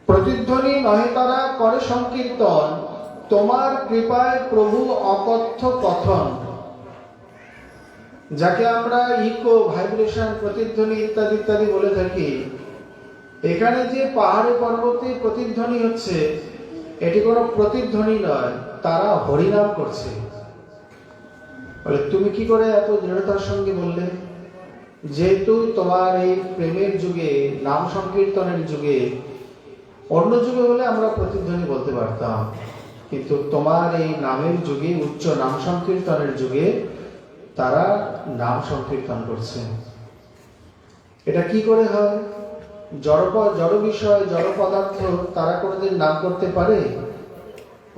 প্রতিধ্বনি নহে তারা করে সংকীর্তন, তোমার কৃপায় প্রভু অকথ্য কথন। যাকে আমরা ইকো, ভাইব্রেশন, প্রতিধ্বনি ইত্যাদি ইত্যাদি বলে থাকি, এখানে যে পাহাড়ে পর্বতে প্রতিধ্বনি হচ্ছে এটি কোনো প্রতিধ্বনি নয়, তারা হরিনাম করছে। বলে তুমি কি করে এত দৃঢ়তার সঙ্গে বললে? যেহেতু তোমার এই প্রেমের যুগে, নাম সংকীর্তনের যুগে, অন্য যুগে হলে আমরা প্রতিধ্বনি বলতে পারতাম, কিন্তু তোমার এই নামের যুগে, উচ্চ নাম সংকীর্তনের যুগে তারা নাম সংকীর্তন করছে। এটা কি করে হয়? জড় বিষয়, জড় পদার্থ তারা কোনোদিন নাম করতে পারে?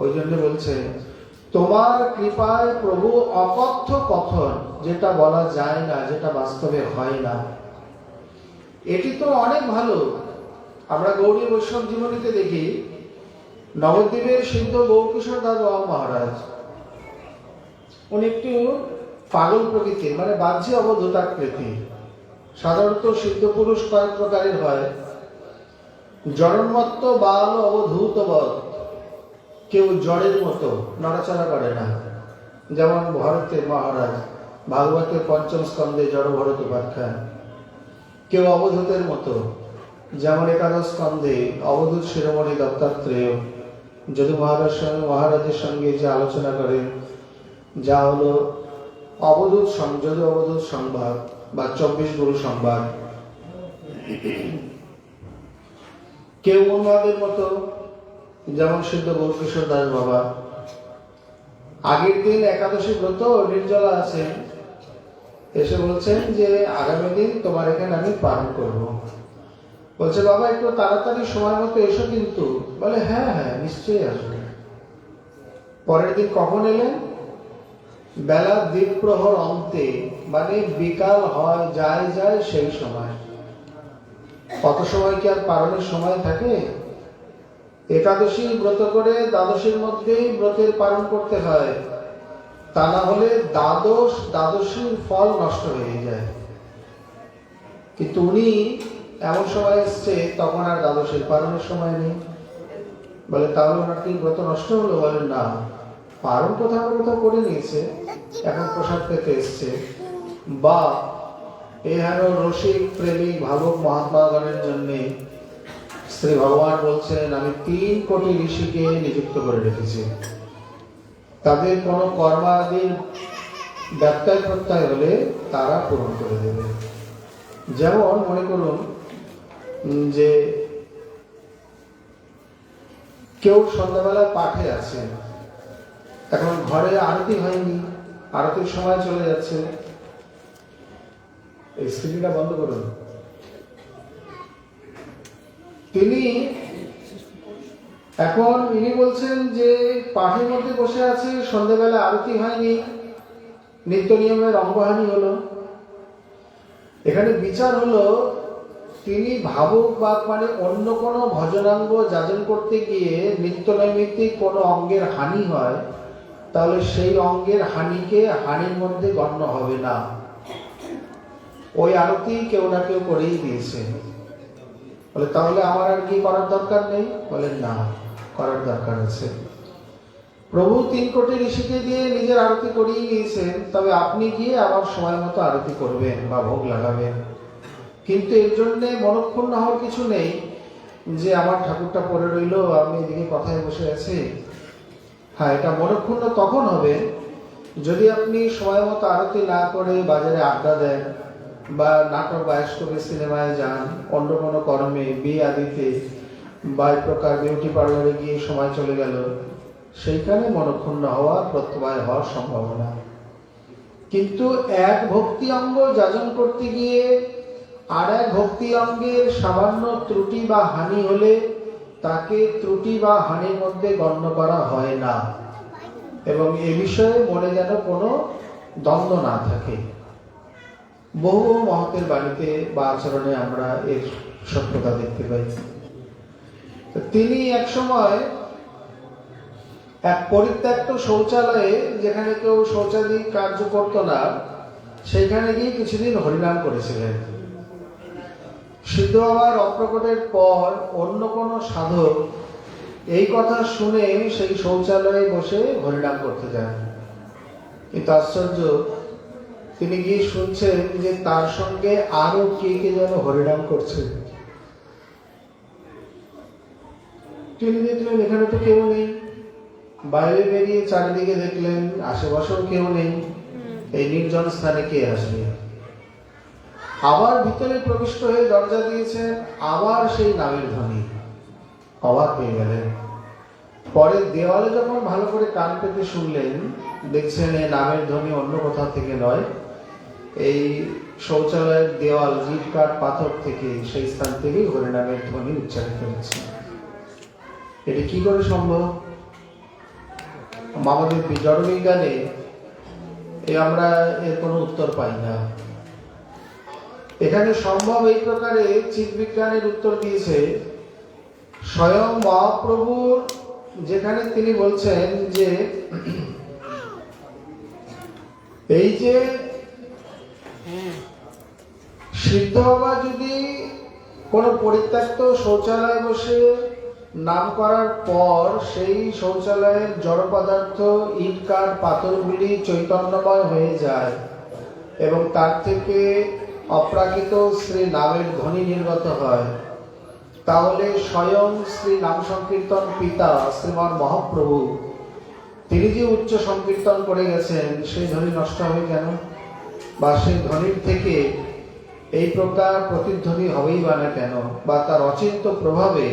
ওই জন্য বলছে তোমার কৃপায় প্রভু অকথ্য কথন, যেটা বলা যায় না, যেটা বাস্তবে হয় না। এটি তো অনেক ভালো। আমরা গৌড়ী বৈষ্ণব জীবনীতে দেখি নবদ্বীপের সিদ্ধ গৌরকিশোর দাস বাবা মহারাজ, উনি একটু পাগল প্রকৃতির, মানে বাহ্যে অবধূতাকৃতি। সাধারণত সিদ্ধ পুরুষ কয়েক প্রকারের হয়, জড়ন্মত্ত বাল অবধূতবৎ। কেউ জড়ের মতো নড়াচড়া করে না, যেমন ভরতের মহারাজ ভাগবতের পঞ্চম স্কন্ধে জড় ভরত উপাখ্যান। কেউ অবধূতের মতো, যেমন একাদশ স্কন্ধে অবধূত শিরোমণি দত্তাত্রেয় যদু মহারাজের সঙ্গে যে আলোচনা করেন, যা হলো অবধূত সংযোগ অবধূত সংবাদ বা 24 গুরু সংবাদ। কেউ উন্মাদের মতো, যেমন সিদ্ধ গৌরকিশোর দাস বাবা আগের দিন একাদশী ব্রত নির্জলা আছেন, এসে বলছেন যে আগামী দিন তোমার এখানে আমি পালন করব। বলছে বাবা একটু তাড়াতাড়ি সময় মতো এসো কিন্তু। বলে হ্যাঁ হ্যাঁ নিশ্চয়ই আসবে। পরের দিন কখন এলেন? বেলা দ্বীপ্রহর অন্তে, মানে বিকাল হয় যায় যায় সেই সময়। কত সময় কি আর পালনের সময় থাকে? একাদশী ব্রত করে দ্বাদশীর মধ্যেই ব্রতের পালন করতে হয়, তা না হলে দ্বাদশীর ফল নষ্ট হয়ে যায়। কিন্তু উনি এমন সময় এসছে তখন আর দ্বাদশীর পালনের সময় নেই। বলে তাহলে ওনার কি ব্রত নষ্ট হলো? বলেন না, পালন কোথাও কোথাও করে নিয়েছে, এখন প্রসাদ পেতে এসছে। বা এহেন রসিক প্রেমিক ভাবক মহাত্মাগণের জন্য শ্রী ভগবান বলছেন আমি 3 কোটি ঋষিকে নিযুক্ত করে রেখেছি। তাদের কোন কর্মাদির ব্যত্যয় প্রত্যয় হলে তারা পূরণ করে দেবে। যেমন মনে করুন যে কেউ সন্ধ্যাবেলা পাঠে আছেন, এখন ঘরে আরতি হয়নি, আরতির সময় চলে যাচ্ছে, এই স্ক্রিনটা বন্ধ করুন। তিনি এখন ইনি বলছেন যে পাঠের মধ্যে বসে আছে, সন্ধ্যাবেলা আরতি হয়নি, নিত্য নিয়মের অঙ্গহানি হলো। এখানে বিচার হলো তিনি ভাবুক বা মানে অন্য কোনো ভজনাঙ্গ যাজন করতে গিয়ে নিত্য নৈমিত্তিক কোনো অঙ্গের হানি হয়, তাহলে সেই অঙ্গের হানিকে হানির মধ্যে গণ্য হবে না। ওই আরতি কেউ না কেউ করেই দিয়েছে। বলে তাহলে আমার আর কি করার দরকার নেই? বলেন না, করার দরকার আছে। প্রভু 3 কোটি ঋষিকে দিয়ে নিজের আরতি করিয়ে নিয়েছেন, তবে আপনি গিয়ে আবার সময় মতো আরতি করবেন বা ভোগ লাগাবেন। কিন্তু এর জন্য মনক্ষুণ্ণ হওয়ার কিছু নেই যে আমার ঠাকুরটা পড়ে রইল, আমি এদিকে কথায় বসে আছি। হ্যাঁ, এটা মনক্ষুণ্ণ তখন হবে যদি আপনি সময় মতো আরতি না করে বাজারে আড্ডা দেন বা নাটক বায়স্কোপে সিনেমায় যান, অন্য কোনো কর্মে বিয়ে আদিতে বা এই প্রকার বিউটি পার্লারে গিয়ে সময় চলে গেল, সেইখানে মনক্ষুণ্ণ হওয়া প্রত্যয় হওয়ার সম্ভাবনা। কিন্তু এক ভক্তি অঙ্গ যাজন করতে গিয়ে আর এক ভক্তি অঙ্গের সামান্য ত্রুটি বা হানি হলে তাকে ত্রুটি বা হানির মধ্যে গণ্য করা হয় না, এবং এ বিষয়ে মনে যেন কোনো দ্বন্দ্ব না থাকে। বহু মহতের বাড়িতে বা আচরণে আমরা এর সত্যতা দেখতে পাই। তিনি এক সময় এক পরিত্যক্ত শৌচালয়ে, যেখানে কেউ শৌচাদি কার্য করত না, সেখানে গিয়ে কিছুদিন হরিনাম করেছিলেন। সিদ্ধ বাবার অপ্রকটের পর অন্য কোনো সাধক এই কথা শুনে সেই শৌচালয়ে বসে হরিনাম করতে যান। কিন্তু আশ্চর্য, তিনি গিয়ে শুনছেন যে তার সঙ্গে আরো কে কে যেন হরিনাম করছে। তিনি দেখলেন এখানে তো কেউ নেই, বাইরে বেরিয়ে চারিদিকে দেখলেন আশেপাশেও কেউ নেই, এই নির্জন স্থানে কে আসবে? আবার ভিতরে প্রবিষ্ট হয়ে দরজা দিয়েছেন, আবার সেই নামের ধ্বনি। অবাক হয়ে গেলেন। পরে দেওয়ালে যখন ভালো করে কান পেতে শুনলেন, দেখছেন এই নামের ধ্বনি অন্য কোথাও থেকে নয়, এই শৌচালয়ের দেওয়াল ইট কাঠ পাথর থেকে, সেই স্থান থেকেই হরিনামের ধ্বনি উচ্চারিত হচ্ছে। এটি কি করে সম্ভব? আমাদের জড়বিজ্ঞানে আমরা এর কোনো উত্তর পাই না। এখানে সম্ভব এই প্রকারে চিৎবিজ্ঞানের উত্তর দিয়েছে স্বয়ং মহাপ্রভুর, যেখানে তিনি বলছেন যে এই যে সিদ্ধ বাবা যদি কোনো পরিত্যক্ত শৌচালয়ে বসে নাম করার পর সেই শৌচালয়ের জড় পদার্থ ইট কাঠ পাথরগুলি চৈতন্যময় হয়ে যায় এবং তার থেকে অপ্রাকৃত শ্রী নামের ধ্বনি নির্গত হয়, তাহলে স্বয়ং শ্রী নাম সংকীর্তন পিতা শ্রীমান মহাপ্রভু তিনি যে উচ্চ সংকীর্তন করে গেছেন সেই ধ্বনি নষ্ট হবে কেন? বা সেই ধ্বনির থেকে এই প্রকার প্রতিধ্বনি হবেই বা না কেন? বা তার অচিন্ত প্রভাবে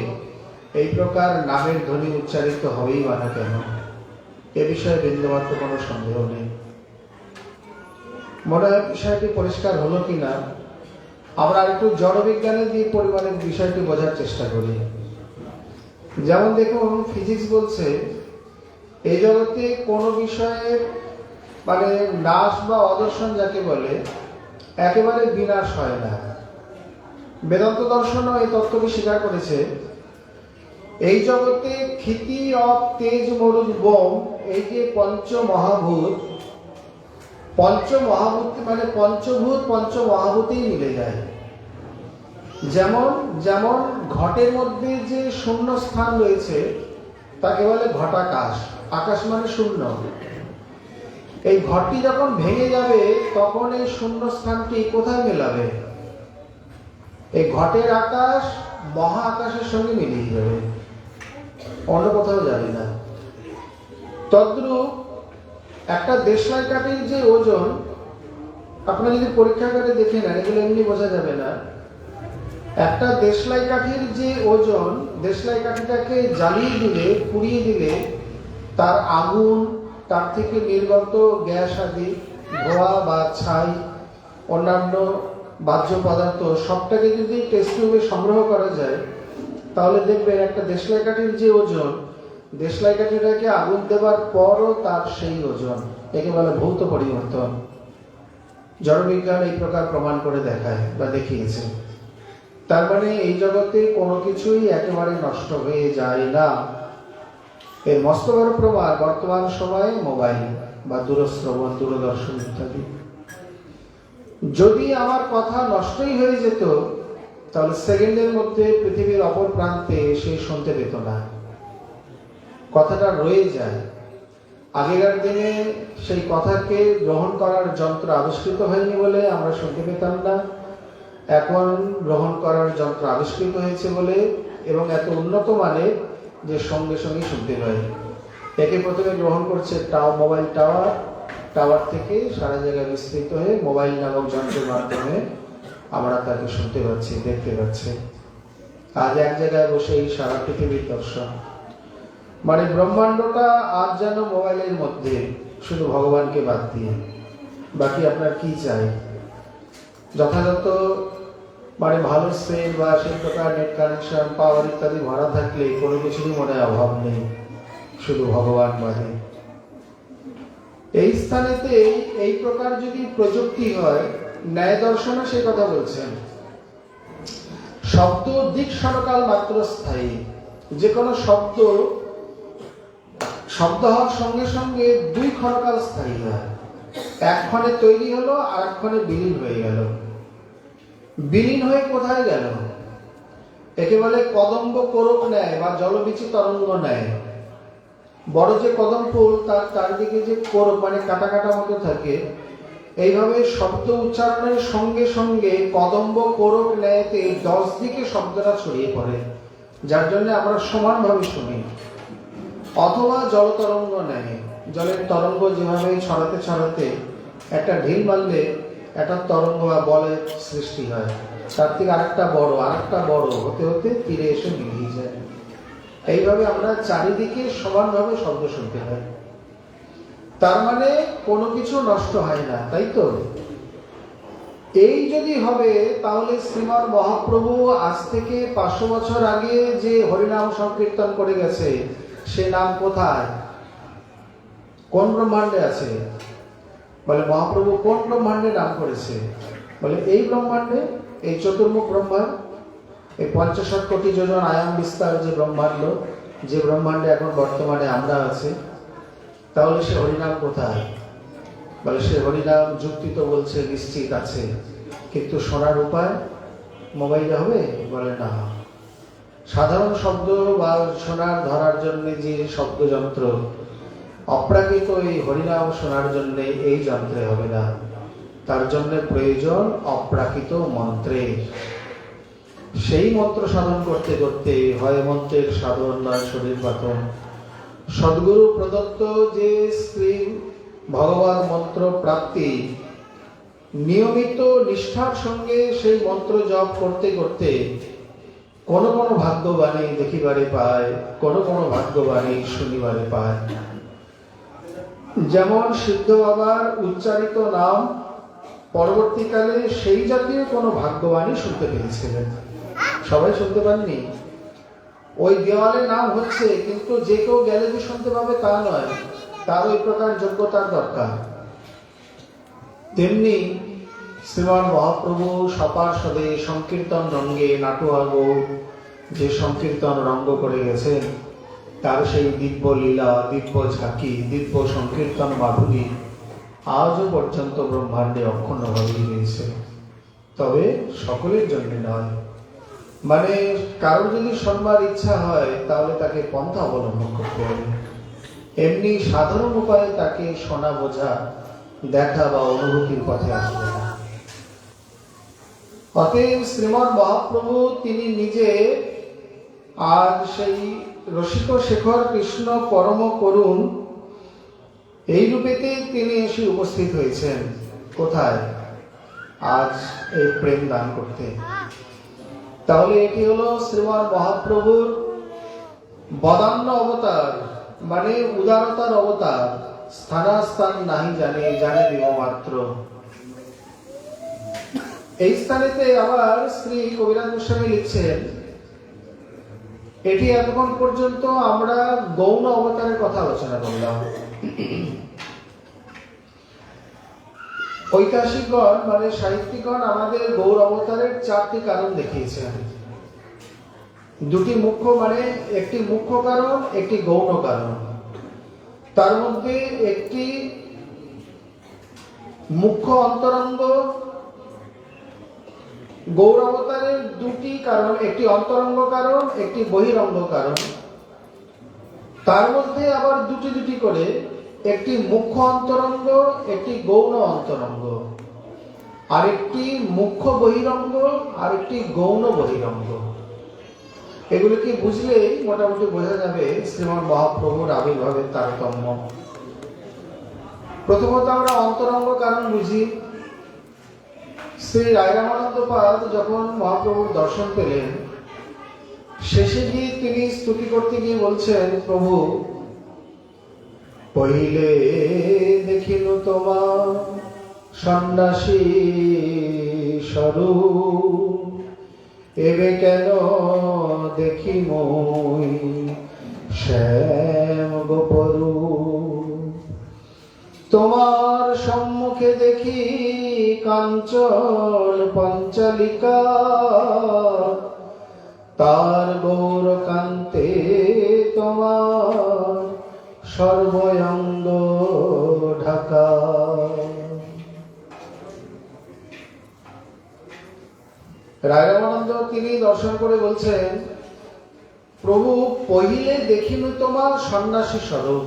এই প্রকার নামের ধ্বনি উচ্চারিত হবেই বা না কেন? এ বিষয়ে বিন্দুমাত্র কোনো সন্দেহ নেই। মনে হয় বিষয়টি পরিষ্কার হলো কিনা। আমরা একটু জড়বিজ্ঞানের দিয়ে পরিমাণের বিষয়টি বোঝার চেষ্টা করি। যেমন দেখুন, ফিজিক্স বলছে এই জগতে কোনো বিষয়ের মানে নাশ বা অদর্শন যাকে বলে একেবারে বিনাশ হয় না। বেদান্ত দর্শনও এই তত্ত্বটি স্বীকার করেছে। এই জগতে ক্ষিতি অফ তেজ মরুদ বোম, এই যে পঞ্চমহাভূত মানে পঞ্চভূত পঞ্চমহাভূতেই মিলে যায়। যেমন যেমন ঘটের মধ্যে যে শূন্য স্থান রয়েছে তাকে বলে ঘটাকাশ। আকাশ মানে শূন্য। এই ঘরটি যখন ভেঙে যাবে তখন এই শূন্য স্থানটি কোথায় মেলাবে? এই ঘটের আকাশ মহা আকাশের সঙ্গে মিলিয়ে যাবে, অন্য কোথাও যাবে না। তদ্রূপ একটা দেশলাই কাঠির যে ওজন, আপনারা যদি পরীক্ষাগারে দেখে নেন, এগুলো এমনি বোঝা যাবে না। একটা দেশলাই কাঠির যে ওজন, দেশলাই কাঠিটাকে জ্বালিয়ে দিলে, পুড়িয়ে দিলে তার আগুন, তার থেকে নির্গত গ্যাস আদি, ধোঁয়া বা ছাই, অন্যান্য বাহ্য পদার্থ সবটাকে যদি টেস্ট টিউবে সংগ্রহ করা যায়, তাহলে দেখবেন একটা দেশলাই কাঠির যে ওজন, দেশলাই কাঠিটাকে আগুন দেবার পরও তার সেই ওজন। একে বলে ভৌত পরিবর্তন। জড়বিজ্ঞান এই প্রকার প্রমাণ করে দেখায় বা দেখিয়েছে। তার মানে এই জগতে কোনো কিছুই একেবারে নষ্ট হয়ে যায় না। এর মস্ত বড় প্রমাণ বর্তমান সময়ে মোবাইল বা দূরশ্রবণ, দূরদর্শন ইত্যাদি। যদি আমার কথা নষ্টই হয়ে যেত তাহলে সেকেন্ডের মধ্যে পৃথিবীর অপর প্রান্তে সে শুনতে পেত না। কথাটা রয়ে যায়। আগেকার দিনে সেই কথাকে গ্রহণ করার যন্ত্র আবিষ্কৃত হয়নি বলে আমরা শুনতে পেতাম না। এখন গ্রহণ করার যন্ত্র আবিষ্কৃত হয়েছে বলে, এবং এত উন্নত মানের যে সঙ্গে সঙ্গে শুনতে পাই। একে প্রথমে গ্রহণ করছে মোবাইল টাওয়ার থেকে সারা জায়গায় বিস্তৃত হয়ে মোবাইল নামক যন্ত্রের মাধ্যমে আমরা তাকে শুনতে পাচ্ছি, দেখতে পাচ্ছি। আজ এক জায়গায় বসেই সারা পৃথিবীর দর্শন। মানে ব্রহ্মাণ্ডটা আজ যেন মোবাইলের মধ্যে, শুধু ভগবানকে বাদ দিয়ে। বাকি আপনার কি চাই? যথাযথ মানে ভালো স্পেন বা সেই প্রকার নেট কানেকশন, পাওয়ার ইত্যাদি ভরা থাকলে কোনো কিছুরই মনে অভাব নেই, শুধু ভগবান বাদে। এই স্থানেতে এই প্রকার যদি প্রযুক্তি হয়, ন্যায় দর্শনে সে কথা বলছেন, শব্দ দিক সরকাল মাত্র স্থায়ী। যে কোনো শব্দ হওয়ার সঙ্গে সঙ্গে দুই ক্ষণকাল স্থায়ী হয়। এক ক্ষণে তৈরি হলো, আর এক ক্ষণে বিলীন হয়ে গেল। বিলীন হয়ে কোথায় গেল? একে বলে কদম্ব কোরক নেয় বা জলবিচি তরঙ্গ নেয়। বড় যে কদম ফুল, তার চারিদিকে যে কোরক মানে কাটা কাটা মতো থাকে, এইভাবে শব্দ উচ্চারণের সঙ্গে সঙ্গে কদম্ব কোরক ন্যায়তে 10 দিকে শব্দটা ছড়িয়ে পড়ে, যার জন্য আমরা সমানভাবে শুনি। অথবা জলতরঙ্গ নেয়। জলের তরঙ্গ যেভাবে ছড়াতে ছড়াতে একটা ঢিল মারলে একটা তরঙ্গ বা বলের সৃষ্টি হয়, তার থেকে আরেকটা বড় হতে হতে তীরে এসে মিলিয়ে যায়। এইভাবে আমরা চারিদিকে সমানভাবে শব্দ শুনতে হয়। তার মানে কোনো কিছু নষ্ট হয় না, তাই তো? এই যদি হবে তাহলে শ্রীমান মহাপ্রভু আজ থেকে 500 বছর আগে যে হরিনাম সংকীর্তন করে গেছে, সে নাম কোথায়, কোন ব্রহ্মাণ্ডে আছে? বলে মহাপ্রভু কোন ব্রহ্মাণ্ডে নাম করেছে? বলে এই ব্রহ্মাণ্ডে, এই চতুর্মুখ ব্রহ্মাণ্ড, এই 65 কোটি যোজন আয়াম বিস্তার যে ব্রহ্মাণ্ড, যে ব্রহ্মাণ্ডে এখন বর্তমানে আমরা আছি। তাহলে সে হরিনাম কোথায়? বলে সে হরিনাম যুক্তি তো বলছে নিশ্চিত আছে, কিন্তু শোনার উপায় মোবাইলে হবে? বলে না। সাধারণ শব্দ বা শোনার ধরার জন্য যে শব্দযন্ত্র, অপ্রাকৃত এই হরিনাম শোনার জন্য এই যন্ত্রে হবে না। তার জন্য প্রয়োজন অপ্রাকৃত মন্ত্রের। সেই মন্ত্র সাধন করতে করতে হয় মন্ত্রের সাধন নয় শরীর পাতন, সদ্গুরু প্রদত্ত যে শ্রী ভগবান মন্ত্র প্রাপ্তি, নিয়মিত নিষ্ঠার সঙ্গে সেই মন্ত্র জপ করতে করতে কোন কোন ভাগ্যবাণী দেখিবারে পায়, কোন কোন ভাগ্যবাণী শুনিবারে পায়। যেমন সিদ্ধ বাবার উচ্চারিত নাম পরবর্তীকালে সেই জাতীয় কোন ভাগ্যবাণী শুনতে পেয়েছিলেন। সবাই শুনতে পাননি। ওই দেওয়ালে নাম হচ্ছে, কিন্তু যে কেউ গেলে যে শুনতে পাবে তা নয়, তার ওই প্রকার যোগ্যতার দরকার। তেমনি শ্রীমান মহাপ্রভু সপার্ষদে সংকীর্তন রঙ্গে নাটুয়াগো যে সংকীর্তন রঙ্গ করে গেছেন, তার সেই দিব্য লীলা, দিব্য ঝাঁকি, দিব্য সংকীর্তন মাধুরী আজও পর্যন্ত ব্রহ্মাণ্ডে অক্ষুণ্ণভাবেই রয়েছে। তবে সকলের জন্য নয়, মানে কারো যদি শোনবার ইচ্ছা হয় তাহলে তাকে পন্থা অবলম্বন করতে হবে। এমনি সাধারণ উপায়ে তাকে শোনা, বোঝা, দেখা বা অনুভূতির পথে আসবে না। অতএব শ্রীমান মহাপ্রভু তিনি নিজে আজ সেই রসিক শেখর কৃষ্ণ পরম করুণ এই রূপেতে তিনি এসে উপস্থিত হয়েছেন। কোথায়? আজ এই প্রেম দান করতে। তাহলে এটি হলো শ্রীমান মহাপ্রভুর বদান্য অবতার, মানে উদারতার অবতার। স্থানাস্থান নাহি জানে, জানে দেব মাত্র। এই স্থানেতে আবার শ্রী কবিরাজ গোস্বামী লিখছেন, এটি এতক্ষণ পর্যন্ত আমরা গৌণ অবতারের কথা আলোচনা করলাম। ঐতিহাসিকগণ মানে সাহিত্যিকগণ আমাদের গৌর অবতারের চারটি কারণ দেখিয়েছেন। দুটি মুখ্য, মানে একটি মুখ্য কারণ, একটি গৌণ কারণ। তার মধ্যে একটি মুখ্য অন্তরঙ্গ। গৌর অবতারের দুটি কারণ, একটি অন্তরঙ্গ কারণ, একটি বহিরঙ্গ কারণ। তার মধ্যে আবার দুটি দুটি করে, একটি মুখ্য অন্তরঙ্গ, একটি গৌণ অন্তরঙ্গ, আরেকটি মুখ্য বহিরঙ্গ, আরেকটি গৌণ বহিরঙ্গ। এগুলিকে বুঝলেই মোটামুটি বোঝা যাবে শ্রীমান মহাপ্রভুর আবির্ভাবের তারতম্য। প্রথমত আমরা অন্তরঙ্গ কারণ বুঝি। শ্রী রায়রামানন্দ পাদ যখন মহাপ্রভুর দর্শন পেলেন, শেষে গিয়ে তিনি স্তুতি করতে গিয়ে বলছেন, প্রভু পहिले দেখিনু তোমার সন্ন্যাসী স্বরূপ, এবে কেন দেখি মই শ্যাম গোপরু। তোমার সম্মুখে দেখি কাঞ্চন পঞ্চালিকা, তার গৌর কান্তে তোমার সর্বঙ্গ ঢাকা। রায়রামানন্দ তিনি দর্শন করে বলছেন, প্রভু পहिले দেখিনু তোমার সন্ন্যাসী স্বরূপ।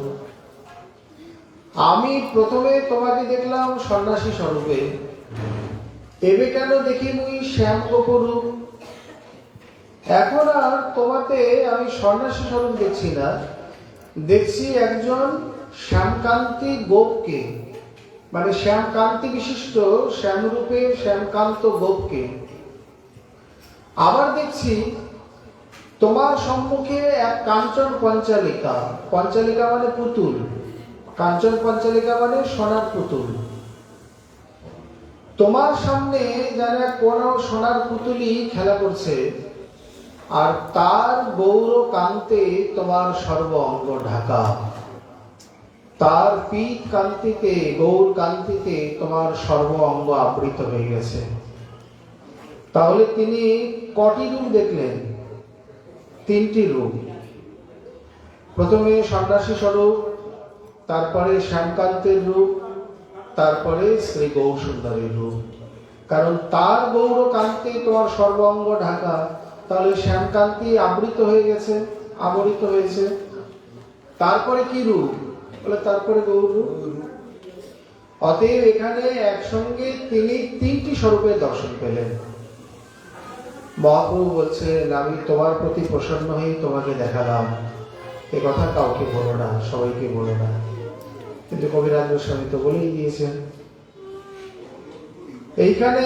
আমি প্রথমে তোমাকে দেখলাম সন্ন্যাসী স্বরূপে, এবে কেন দেখি মুই শ্যাম গোপরূপ। এখন আর তোমাতে আমি সন্ন্যাসী স্বরূপ দেখছি না, দেখছি একজন শ্যামকান্তি গোপকে, মানে শ্যামকান্তি বিশিষ্ট শ্যামরূপে শ্যামকান্ত গোপকে। আবার দেখছি তোমার সম্মুখে এক কাঞ্চন পঞ্চালিকা। পঞ্চালিকা মানে পুতুল, কাঞ্চন পঞ্চালিকা মানে সোনার পুতুল। তোমার সামনে যেন কোন সোনার পুতুলি খেলা করছে, আর তার গৌর কান্তে তোমার সর্ব অঙ্গ ঢাকা। তার পীত কান্তিতে, গৌর কান্তিতে তোমার সর্ব অঙ্গ আবৃত হয়ে গেছে। তাহলে তিনি কটি রূপ দেখলেন? তিনটি রূপ। প্রথমে সন্ন্যাসী স্বরূপ, তারপরে শ্যামকান্তের রূপ, তারপরে শ্রী গৌর সুন্দরীর রূপ। কারণ তার গৌর কান্তি তোমার সর্বাঙ্গ ঢাকা, তাহলে শ্যামকান্তি আবৃত হয়ে গেছে, আবরিত হয়েছে। তারপরে কি রূপ? বলে তারপরে গৌর রূপ। অতএব এখানে একসঙ্গে তিনি তিনটি স্বরূপের দর্শন পেলেন। মহাপ্রভু বলছেন, আমি তোমার প্রতি প্রসন্ন হয়ে তোমাকে দেখালাম, এ কথা কাউকে বলো না, সবাইকে বলো না। কিন্তু কবিরাজ গোস্বামী তো বলেই দিয়েছেন। এইখানে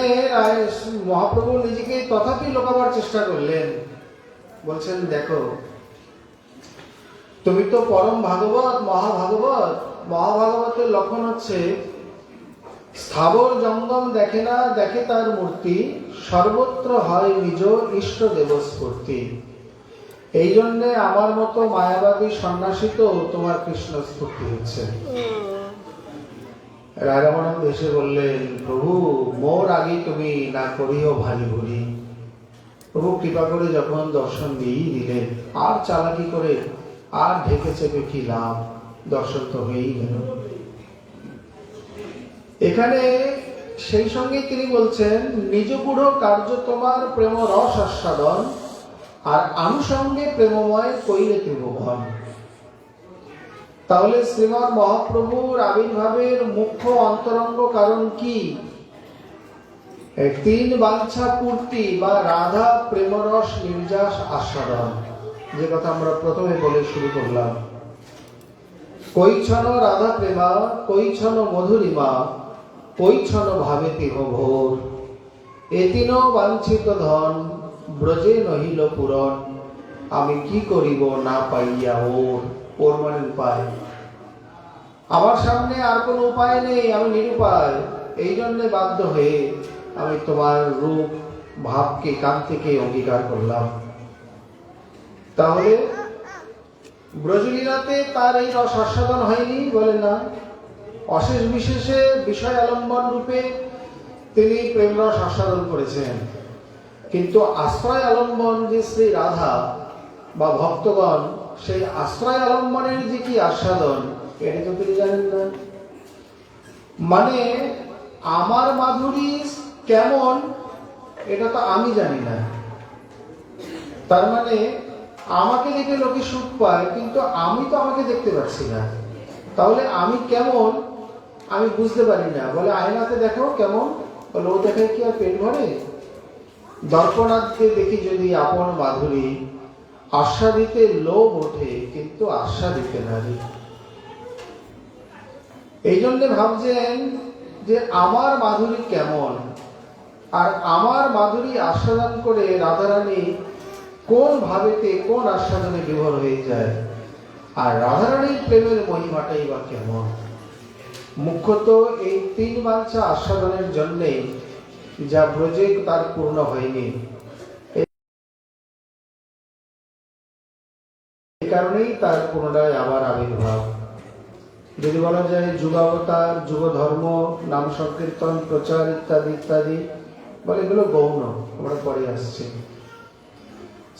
মহাপ্রভু নিজেকে তথাপি লোকাবার চেষ্টা করলেন। বলছেন, দেখো তুমি তো পরম ভাগবত, মহাভাগবত। মহাভাগবতের লক্ষণ হচ্ছে স্থাবর জঙ্গম দেখে না, দেখে তার মূর্তি, সর্বত্র হয় নিজ ইষ্ট দেবস্ফূর্তি। এই জন্য আমার মতো মায়াবাদী সন্ন্যাসী তো তোমার কৃষ্ণ স্ফূর্তি হচ্ছে। রাধামানন্দ এসে বললেন, প্রভু মোর আগে তুমি না করিও ভারী ভুরি। প্রভু কৃপা করে যখন দর্শন দিয়েই দিলেন, আর চালাকি করে আর ঢেকে চেপে কি লাভ, দর্শন তো হয়েই গেল। এখানে সেই সঙ্গে তিনি বলছেন, নিজ গুঢ় কার্য তোমার প্রেম রস আস্বাদন, আর আনুষঙ্গে প্রেমময় কইলে ত্রিভুবন। তাহলে শ্রীমৎ মহাপ্রভুর আবির্ভাবের মুখ্য অন্তরঙ্গ কারণ কি? তিন বাঞ্ছা পূর্তি বা রাধা প্রেমরস নির্যাস আস্বাদন, যে কথা আমরা প্রথমে বলে শুরু করলাম। কৈছন রাধা প্রেমা, কৈছন মধুরিমা, কৈছন ভাবে তিহ ভোর। এতিন বাঞ্ছিত ধন, ব্রজে নহিল পূরণ, আমি কি করিব না পাইয়া ওর। ওর মানে উপায়। আমার সামনে আর কোনো উপায় নেই, আমি নিরুপায়। এই জন্য বাধ্য হয়ে আমি তোমার রূপ ভাবকে কান থেকে অঙ্গীকার করলাম। তাহলে ব্রজলীলাতে তার এই রস আস্বাদন হয়নি? বলে না। অশেষ বিশেষে বিষয় আলম্বন রূপে তিনি প্রেম রস আস্বাদন করেছেন, কিন্তু আশ্রয় আলম্বন যে শ্রী রাধা বা ভক্তগণ, সেই আশ্রয় আলম্বনের যে কি আস্বাদন, এটা তো তিনি জানেন না। মানে আমার মাধুরী কেমন এটা তো আমি জানি না। তার মানে আমাকে দেখে লোকে সুখ পায়, কিন্তু আমি তো আমাকে দেখতে পাচ্ছি না। তাহলে আমি কেমন আমি বুঝতে পারি না। বলে আয়নাতে দেখো কেমন, বলে ও দেখায় কি আর পেট ভরে? দর্পণাতে দেখি যদি আপন মাধুরী, আস্বাদিতে লোভ ওঠে কিন্তু আস্বাদিতে নারী। এই জন্য ভাবছেন যে আমার মাধুরী কেমন, আর আমার মাধুরী আস্বাদন করে রাধারানী কোন ভাবেতে কোন আস্বাদনে বিভোর হয়ে যায়, আর রাধারানীর প্রেমের মহিমাটাই বা কেমন। মুখ্যত এই তিন বাঞ্ছা আস্বাদনের জন্যে যা ব্রজে তার পূর্ণ হয়নি, এই কারণেই তার পুনরায় আবার আবির্ভাব। যদি বলা যায় যুগাবতার, যুগ ধর্ম, নাম সংকীর্তন, প্রচার ইত্যাদি ইত্যাদি, বলে এগুলো গৌণ, আমরা পরে আসছি।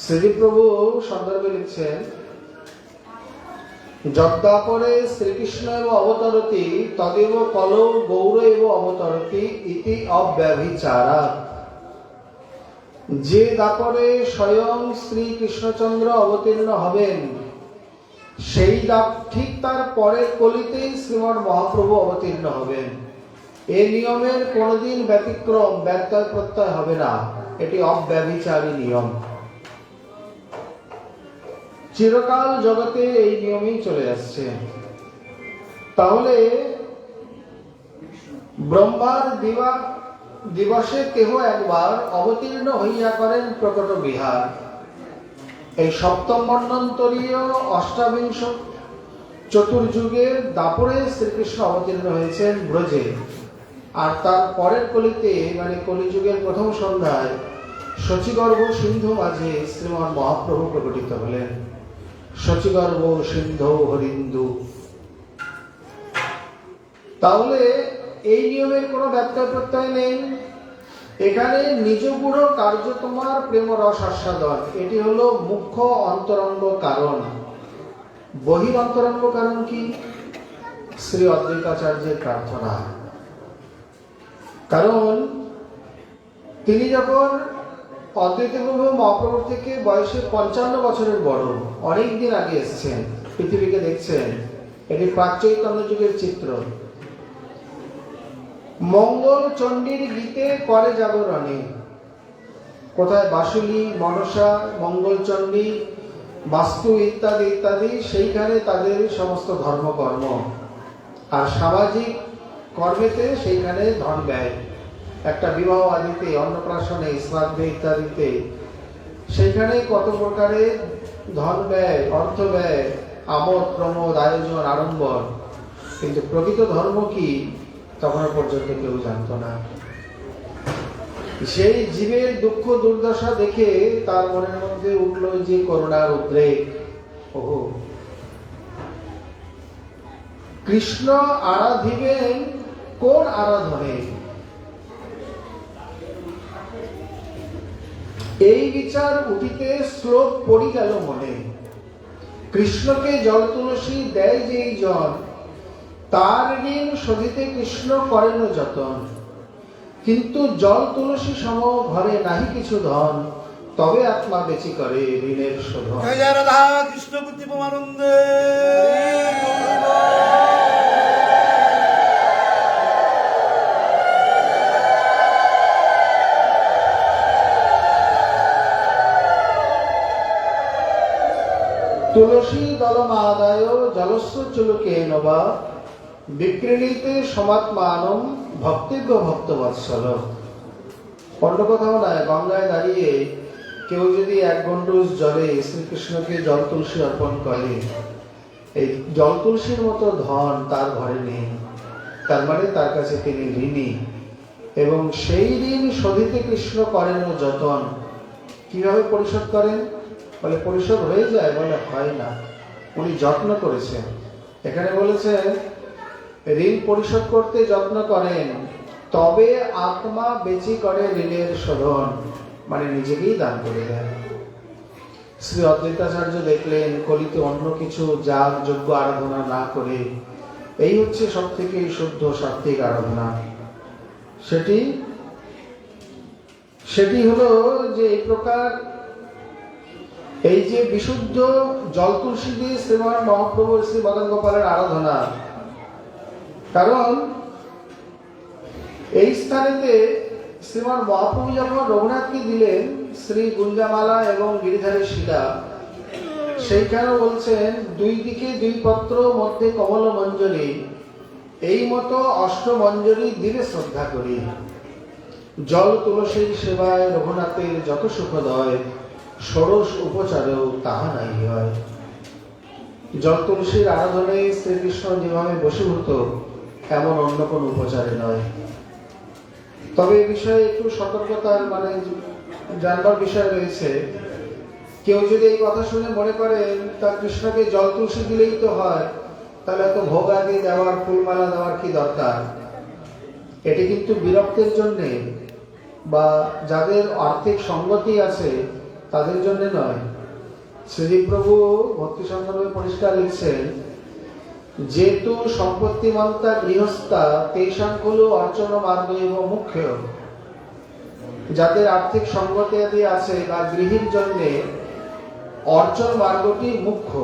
শ্রীপ্রভু সন্দর্ভে লিখছেন, যদ্দাপরে শ্রীকৃষ্ণ এব অবতরতি, তদেব কলৌ গৌর এব অবতরতি ইতি অব্যভিচারা। যে দাপরে স্বয়ং শ্রী কৃষ্ণচন্দ্র অবতীর্ণ হবেন, সেই ঠিক তার পরের কলিতেই শ্রীমৎ মহাপ্রভু অবতীর্ণ হবেন। এই নিয়মের কোনদিন ব্যতিক্রম ব্যত্যয় প্রত্যয় হবে না। এটি অব্যভিচারী নিয়ম। চিরকাল জগতে এই নিয়মই চলে আসছে। তাহলে ব্রহ্মার দিবসে কেহ একবার অবতীর্ণ হইয়া করেন প্রকট বিহার। এই সপ্তম মন্বন্তরীয় অষ্টাবিংশ চতুর্যুগের দাপরে শ্রীকৃষ্ণ অবতীর্ণ হয়েছেন ব্রজে। আর তার পরের কলিতে, মানে কলিযুগের প্রথম সন্ধ্যায়, শচীগর্ভ সিন্ধু মাঝে শ্রীমান মহাপ্রভু প্রকটিত হলেন। শচীগর্ভ সিন্ধু হরিন্দু। তাহলে এই নিয়মের কোনো ব্যত্যয় প্রত্যয় নেই। এখানে নিজ গুঢ় কার্য তোমার প্রেম রস আস্বাদন, এটি হলো মুখ্য অন্তরঙ্গ কারণ। বহির অন্তরঙ্গ কারণ কি? শ্রী অদ্বৈতাচার্যের প্রার্থনা। কারণ তিনি যখন অদ্বৈত প্রভু মহাপ্রভুর থেকে বয়সে 55 বছরের বড়, অনেক দিন আগে এসেছেন, পৃথিবীকে দেখছেন। এটি প্রাক চৈতন্য যুগের চিত্র। মঙ্গল চণ্ডীর গীতে করে জাগরণে, কোথায় বাসুলি, মনসা, মঙ্গল চণ্ডী, বাস্তু ইত্যাদি ইত্যাদি, সেইখানে তাদের সমস্ত ধর্মকর্ম। আর সামাজিক কর্মেতে সেইখানে ধন ব্যয়, একটা বিবাহ আদিতে, অন্নপ্রাশনে, শ্রাদ্ধে ইত্যাদিতে সেইখানে কত প্রকারের ধন ব্যয়, অর্থ ব্যয়, আমোদ প্রমোদ, আয়োজন, আড়ম্বর। কিন্তু প্রকৃত ধর্ম কি তখন পর্যন্ত কেউ জানত না। সেই জীবের দুঃখ দুর্দশা দেখে তার মনের মধ্যে উঠল যে করুণার উদ্রেক। ওহো, কৃষ্ণ আরাধিবেন কোন আরাধনে? এই বিচার উঠিতে শ্লোক পড়ি গেল মনে। কৃষ্ণকে জল তুলসী দেয় যেই জন, তার ঋণ শোধিতে কৃষ্ণ করেন যতন। কিন্তু জল তুলসী সম ঘরে নাহি কিছু ধন, তবে আত্মা বেচি করে ঋণের শোধন। জয় জয় রাধা কৃষ্ণ বুদ্ধি পরমানন্দে। তুলসী দলমাদায় জলস্য চুলুকে নবা, বিক্রীড়িতে সমাত্মানম ভক্তিজ্ঞ ভক্তবৎসল। অন্য কোথাও নয়, গঙ্গায় দাঁড়িয়ে কেউ যদি এক গণ্ডূষ জলে শ্রীকৃষ্ণকে জল তুলসী অর্পণ করে, এই জল তুলসীর মতো ধন তার ঘরে নেই। তার মানে তার কাছে তিনি ঋণী, এবং সেই ঋণ শোধিতে কৃষ্ণ করেন যতন। কিভাবে পরিশোধ করেন? বলে পরিশোধ হয়ে যায়? বলে হয় না, উনি যত্ন করেছেন। এখানে বলেছে ঋণ পরিশোধ করতে যত্ন করেন, তবে আত্মা বেচি করে ঋণের শোধন, মানে নিজেকেই দান করে দেন। শ্রী অদ্বৈতাচার্য দেখলেন কলিতে অন্য কিছু যাগ যোগ্য আরাধনা না করে এই হচ্ছে সব থেকে শুদ্ধ সাত্বিক আরাধনা। সেটি হলো যে এই প্রকার, এই যে বিশুদ্ধ জল তুলসী দিয়ে শ্রীমান মহাপ্রভু শ্রী মদন গোপালের আরাধনা। কারণ এই স্থানেতে শ্রীমান মহাপ্রভু যখন রঘুনাথকে দিলেন শ্রী গুঞ্জামালা এবং গিরিধারী শিলা, সেইখানে বলছেন দুই দিকে দুই পত্র, মধ্যে কমল মঞ্জরি, এই মতো অষ্টমঞ্জরি দিলে শ্রদ্ধা করি। জল তুলসীর সেবায় রঘুনাথের যত সুখদয়, ষোড়শ উপচারেও তাহা নাই হয়। জল তুলসীর আরাধনায় শ্রীকৃষ্ণ যেভাবে বশীভূত, এমন অন্য কোন উপচারে নয়। তবে এই বিষয়ে একটু সতর্কতার মানে জানবার বিষয় রয়েছে। কেউ যদি এই কথা শুনে মনে করেন তা কৃষ্ণকে জল তুলসী দিলেই তো হয়, তাহলে তো ভোগ আদি দেওয়ার, ফুলমালা দেওয়ার কি দরকার? এটি কিন্তু বিরক্তের জন্য বা যাদের আর্থিক সঙ্গতি আছে তাদের জন্য নয়। শ্রীপ্রভু ভক্তি সন্দর্ভে পরিষ্কার লিখছেন, যেহেতু সম্পত্তিমন্তা গৃহস্থা তেষাং খলু অর্চন মার্গ এবং মুখ্য। যাদের আর্থিক সঙ্গতি আদি আছে বা গৃহীর জন্য অর্চন মার্গটি মুখ্য।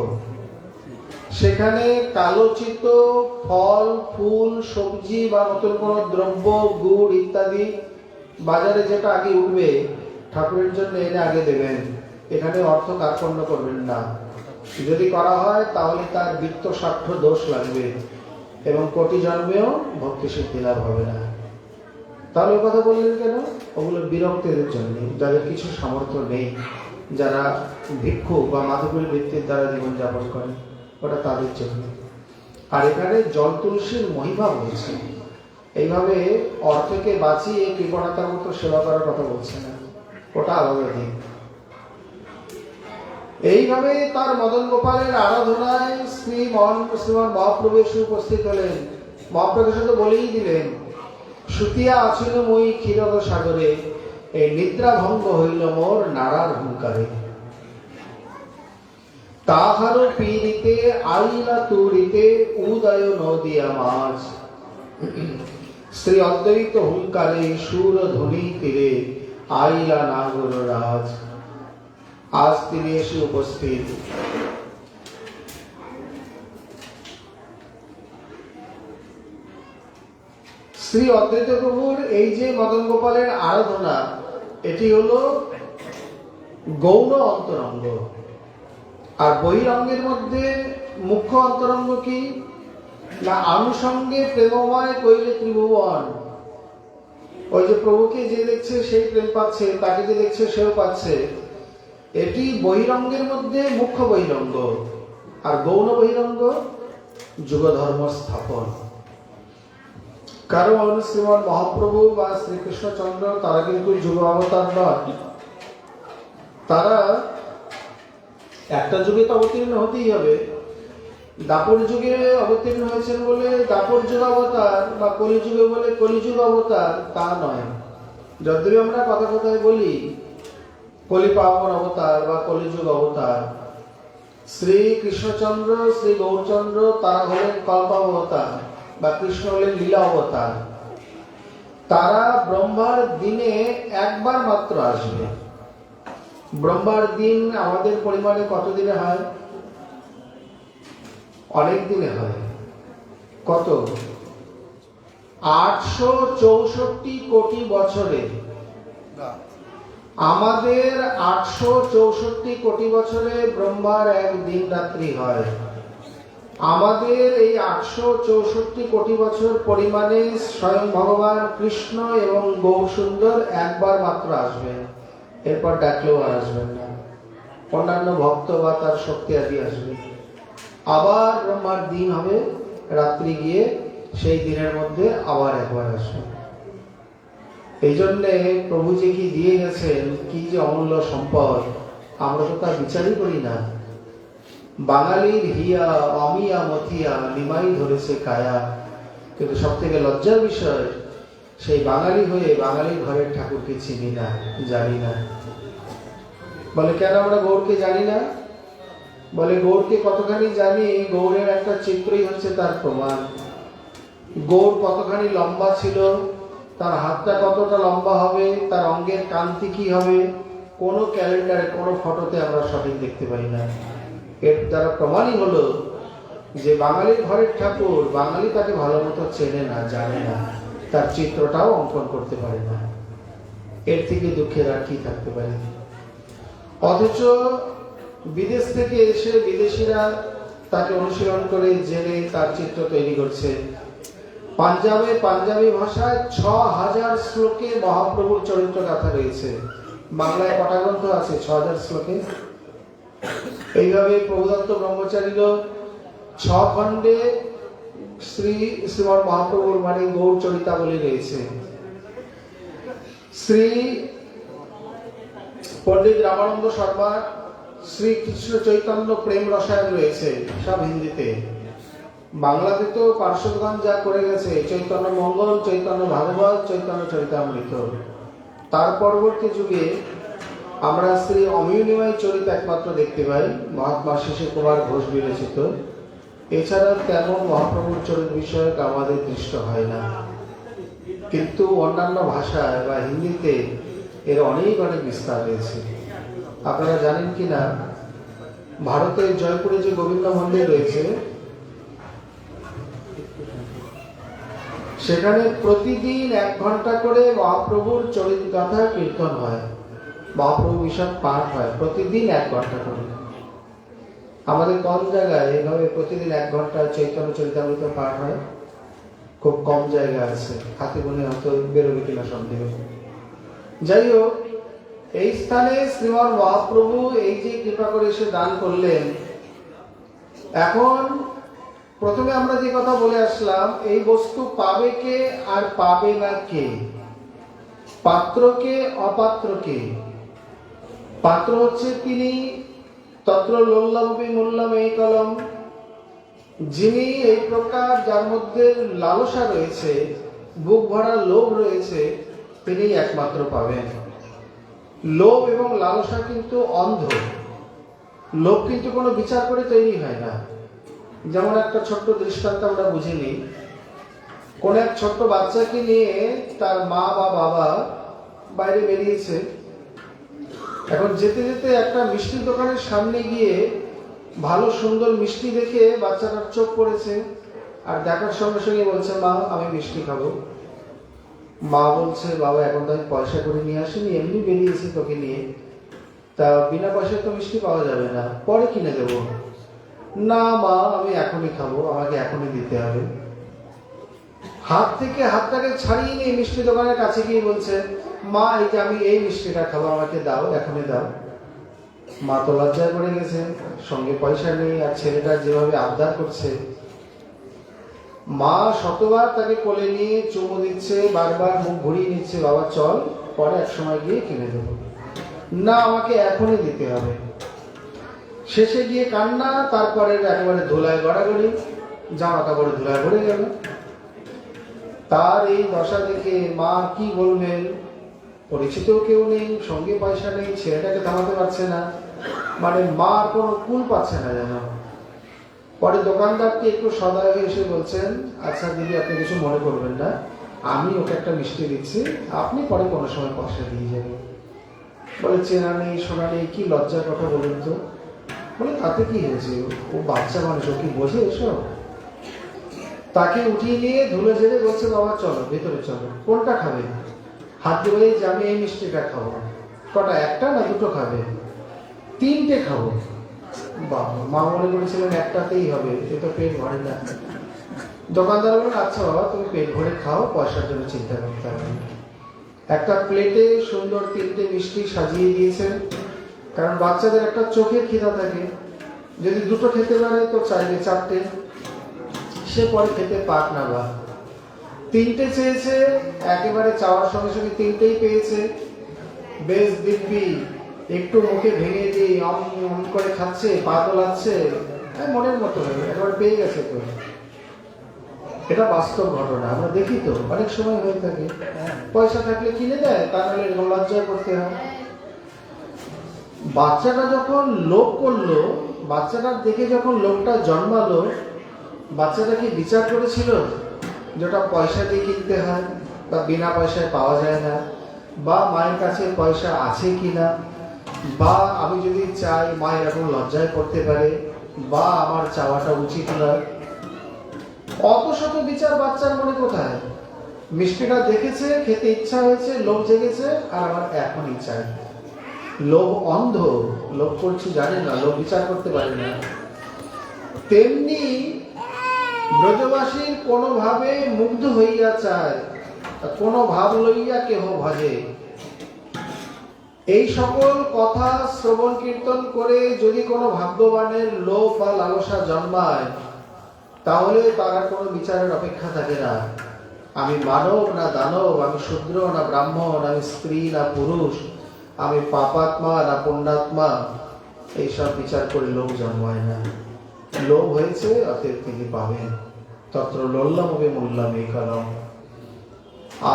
সেখানে কালোচিত ফল, ফুল, সবজি বা নতুন কোনো দ্রব্য, গুড় ইত্যাদি বাজারে যেটা আগে উঠবে ঠাকুরের জন্য এনে আগে দেবেন। এখানে অর্থ কার্পণ্য করবেন না। যদি করা হয় তাহলে তার বিত্ত স্বার্থ দোষ লাগবে এবং কোটি জন্মেও ভক্তি সিদ্ধি লাভ হবে না। তাহলে কথা বললেন কেন? ওগুলো বিরক্তের জন্য, যাদের কিছু সামর্থ্য নেই, যারা ভিক্ষু বা মাধবীর বৃত্তির দ্বারা জীবনযাপন করে, ওটা তাদের জন্য। আর এখানে জল তুলসীর মহিমা বলছে, এইভাবে অর্থকে বাঁচিয়ে কৃপণতার মতো সেবা করার কথা বলছে না, ওটা আলাদা দিক। এইভাবে তার মদন গোপালের আরাধনায় শ্রীমান মহাপ্রভু এসে উপস্থিত হলেন। মহাপ্রভু তো বলেই দিলেন, সুতিয়া আছিল মই ক্ষীরদ সাগরে, এই নিদ্রা ভঙ্গ হইল মোর নাড়ার হুঙ্কারে। তাহার পীড়িতে আইলা তুরিতে উদয় নদিয়া মাছ, শ্রী অদ্বৈত হুঙ্কারে সুর ধ্বনি তীরে আইলা নাগর রাজ। আজ তিনি এসে উপস্থিত। শ্রী অদ্বৈত প্রভুর এই যে মদন গোপালের আরাধনা, এটি হলো গৌণ অন্তরঙ্গ। আর বহিরঙ্গের মধ্যে মুখ্য অন্তরঙ্গ কি না? আনুষঙ্গে প্রেমময় কইলে ত্রিভুবন। ওই যে প্রভুকে যে দেখছে সেই প্রেম পাচ্ছে, তাকে যে দেখছে সেও পাচ্ছে। এটি বহিরঙ্গের মধ্যে মুখ্য বহিরঙ্গ। আর গৌণ বহিরঙ্গ যুগ ধর্ম স্থাপন। কারণ শ্রীমান মহাপ্রভু বা শ্রীকৃষ্ণচন্দ্র তারা কিন্তু যুগ অবতার নয়। তারা একটা যুগে তো অবতীর্ণ হতেই হবে। দাপর যুগে অবতীর্ণ হয়েছেন বলে দাপর যুগ অবতার, বা কলিযুগে বলে কলিযুগ অবতার, তা নয়। যদিও আমরা কথা কথায় বলি কলি পাবন অবতার বা কলিযুগ অবতার, শ্রী কৃষ্ণচন্দ্র শ্রী গৌরচন্দ্র তারা হলেন কল্পাবতার বা কৃষ্ণ হলেন লীলা অবতার। তারা ব্রহ্মার দিনে একবার মাত্র আসবে। ব্রহ্মার দিন আমাদের পরিমাণে কত দিনে হয়? অনেক দিনে হয়। কত? 864 কোটি বছরে। আমাদের 864 কোটি বছরে ব্রহ্মার এক দিন রাত্রি হয়। আমাদের এই 864 কোটি বছর পরিমাণে স্বয়ং ভগবান কৃষ্ণ এবং গৌরসুন্দর একবার মাত্র আসবেন। এরপর ডাকলেও আর আসবেন না। অন্যান্য ভক্ত বা তার শক্তি আদি আসবে। আবার ব্রহ্মার দিন হবে, রাত্রি গিয়ে সেই দিনের মধ্যে আবার একবার আসবে। এই জন্যে প্রভু যে কি দিয়ে গেছেন, কি যে অমূল্য সম্পদ, আমরা তো তার বিচারই করি না। বাঙালির হিয়া অমিয়া মথিয়া নিমাই ধরেছে কায়া। কিন্তু সব থেকে লজ্জার বিষয়, সেই বাঙালি হয়ে বাঙালির ঘরের ঠাকুরকে চিনি না, জানি না। বলে কেন আমরা গৌরকে জানি না? বলে গৌরকে কতখানি জানি, গৌরের একটা চিত্রই হচ্ছে তার প্রমাণ। গৌর কতখানি লম্বা ছিল, তার হাতটা কতটা লম্বা হবে, তার অঙ্গের কান্তি কি হবে, কোনো ক্যালেন্ডারে কোনো ফটোতে আমরা সঠিক দেখতে পাই না। এর দ্বারা প্রমাণই হলো যে বাঙালির ঘরের ঠাকুর, বাঙালি তাকে ভালো মতো চেনে না, জানে না, তার চিত্রটাও অঙ্কন করতে পারে না। এর থেকে দুঃখের আর কি থাকতে পারে? অথচ বিদেশ থেকে এসে বিদেশিরা তাকে অনুশীলন করে জেনে তার চিত্র তৈরি করছে। পাঞ্জাবে পাঞ্জাবি ভাষায় 6000 শ্লোকে মহাপ্রভুর চরিত্র গাথা রয়েছে। বাংলায় কটা গ্রন্থ আছে 6000 শ্লোকে? এইভাবে প্রভুদত্ত ব্রহ্মচারীর 6 খণ্ডে শ্রীমান মহাপ্রভুর মানে গৌর চরিতাবলী রয়েছে। শ্রী পণ্ডিত রামানন্দ শর্মা শ্রীকৃষ্ণ চৈতন্য প্রেম রসায়ন রয়েছে, সব হিন্দিতে। বাংলাতে তো পার্শ্বদগণ যা করে গেছে, চৈতন্য মঙ্গল, চৈতন্য ভাগবত, চৈতন্য চরিতামৃত। তার পরবর্তী যুগে আমরা শ্রী অমিয়নিময় চরিত একমাত্র দেখতে পাই, মহাত্মা শিশির কুমার ঘোষ বিরচিত। এছাড়া তেমন মহাপ্রভুর চরিত বিষয়ক আমাদের দৃষ্ট হয় না। কিন্তু অন্যান্য ভাষায় বা হিন্দিতে এর অনেক অনেক বিস্তার রয়েছে। আপনারা জানেন কিনা, ভারতের জয়পুরে যে গোবিন্দ মন্দির রয়েছে, সেখানে প্রতিদিন 1 ঘন্টা করে মহাপ্রভুর চরিত গাথা কীর্তন হয়, মহাপ্রভু বিষয় পাঠ হয়, প্রতিদিন 1 ঘন্টা করে। আমাদের কম জায়গায় এইভাবে প্রতিদিন 1 ঘন্টা চৈতন্য চরিতামৃত পাঠ হয়, খুব কম জায়গা আছে। হাতে গুনে হয়তো বেরোবে কিনা সন্দেহ। যাই হোক, এই স্থানে শ্রীমান মহাপ্রভু এই যে কৃপা করে এসে দান করলেন। এখন প্রথমে আমরা যে কথা বলে আসলাম, এই বস্তু পাবে কে আর পাবে না কে? পাত্রকে অপাত্রকে? পাত্র হচ্ছে তিনি, তত্র লোল্লম্বি মূল্যম এই কলম, যিনি এই প্রকার যার মধ্যে লালসা রয়েছে, বুক ভরা লোভ রয়েছে, তিনি একমাত্র পাবেন। লোভ এবং লালসা কিন্তু অন্ধ। লোভ কিন্তু কোনো বিচার করে তৈরি হয় না। যেমন একটা ছোট্ট দৃষ্টান্ত আমরা বুঝে নিই। কোন এক ছোট্ট বাচ্চাকে নিয়ে তার মা বা বাবা বাইরে বেরিয়েছে। এখন যেতে যেতে একটা মিষ্টির দোকানের সামনে গিয়ে ভালো সুন্দর মিষ্টি দেখে বাচ্চাটার চোখ পড়েছে, আর দেখার সঙ্গে সঙ্গে বলছে, মা আমি মিষ্টি খাবো। মা বলছে, বাবা এখন তো আমি পয়সা করে নিয়ে আসিনি, এমনি বেরিয়েছি তোকে নিয়ে। তা বিনা পয়সায় তো মিষ্টি পাওয়া যাবে না, পরে কিনে দেবো। না মা, আমি এখনই খাবো, আমাকে এখনই দিতে হবে। হাত থেকে হাতটাকে ছাড়িয়ে নিয়ে মিষ্টি দোকানের কাছে গিয়ে বলছে, মা এই যে আমি এই মিষ্টিটা খাবো, আমাকে দাও, এখনই দাও। মা তো লজ্জায় পড়ে গেছে, সঙ্গে পয়সা নেই, আর ছেলেটা যেভাবে আবদার করছে। মা শতবার তাকে কোলে নিয়ে চুমু দিচ্ছে, বারবার মুখ ঘুরিয়ে নিচ্ছে, বাবা চল, পরে এক সময় গিয়ে কিনে দেবো। না, আমাকে এখনই দিতে হবে। শেষে গিয়ে কান্না, তারপরে একেবারে ধুলায় গড়াগড়ি, জামা কাপড়ে ধুলায় ভরে গেল। তার এই দশা দেখে মা কি বলবেন, পরিচিত কেউ নেই, সঙ্গে পয়সা নেই, ছেলেটাকে থামাতে পারছে না, মানে মা কোনো কুল পাচ্ছে না যেন। পরে দোকানদারকে একটু সদয় হয়ে এসে বলছেন, আচ্ছা দিদি আপনি কিছু মনে করবেন না, আমি ওকে একটা মিষ্টি দিচ্ছি, আপনি পরে কোনো সময় পয়সা দিয়ে যাবেন। বলে চেনা নেই শোনা নেই, কি লজ্জার কথা বলুন তো। বলে তাতে কি হয়েছে, ও বাচ্চা মানুষ, ও কি বোঝে এসব। তাকে উঠিয়ে নিয়ে ধুলে ঝেড়ে বলছে, বাবা চলো ভেতরে চলো, কোনটা খাবে। হাত দিয়ে যে আমি এই মিষ্টিটা খাবো। কটা, একটা না দুটো খাবে? 3টে খাবো। বাবা, মা মনে করেছিলেন একটাতেই হবে, এ তো পেট ভরে না। দোকানদার বলেন, আচ্ছা বাবা তুমি পেট ভরে খাও, পয়সার জন্য চিন্তা করতে হবে না। একটা প্লেটে সুন্দর 3টে মিষ্টি সাজিয়ে দিয়েছেন, কারণ বাচ্চাদের একটা চোখের খিদা থাকে, যদি দুটো খেতে পারে তো চাইবে 4টে, সে পরে খেতে পাক না। বা 3টে চেয়েছে, একেবারে চাওয়ার সঙ্গে সঙ্গে 3টেই পেয়েছে, বেশ দিব্যি, একটু মুখে ভেঙে দিয়ে অম অম করে খাচ্ছে, পা দোলাচ্ছে, মনের মতো একেবারে পেয়ে গেছে। তো এটা বাস্তব ঘটনা, আমরা দেখি তো অনেক সময় হয়ে থাকে। পয়সা থাকলে কিনে দেয়, তা নাহলে লজ্জায় করতে হয়। বাচ্চাটা যখন লোভ করলো, বাচ্চাটা দেখে যখন লোকটা জন্মালো, বাচ্চাটা কি বিচার করেছিল যেটা পয়সা দিয়ে কিনতে হয় বা বিনা পয়সায় পাওয়া যায় না, বা মায়ের কাছে পয়সা আছে কিনা, বা আমি যদি চাই মা এরকম লজ্জায় পড়তে পারে, বা আমার চাওয়াটা উচিত নয়, অত শত বিচার বাচ্চার মনে কোথায়। মিষ্টিটা দেখেছে, খেতে ইচ্ছা হয়েছে, লোভ জেগেছে, আর আমার এখনই চাই। লোভ অন্ধ, লোভ করছি জানে না, লোভ বিচার করতে পারে না। তেমনি ব্রজবাসীর কোনোভাবে মুগ্ধ হইয়া চায়, কোনো ভাব লইয়া কেহ ভজে। এই সকল কথা শ্রবণ কীর্তন করে যদি কোনো ভাগ্যবানের লোভ বা লালসা জন্মায়, তাহলে তারা কোনো বিচারের অপেক্ষা থাকে না। আমি মানব না দানব, আমি শূদ্র না ব্রাহ্মণ, আমি স্ত্রী না পুরুষ, আমি পাপাত্মা না পুণ্যাত্মা, এইসব বিচার করে লোভ জন্মায় না। লোভ হয়েছে, অতএব তিনি পাবেন। তত্র লোল্লাম হবে মূল্যাম এই কলম।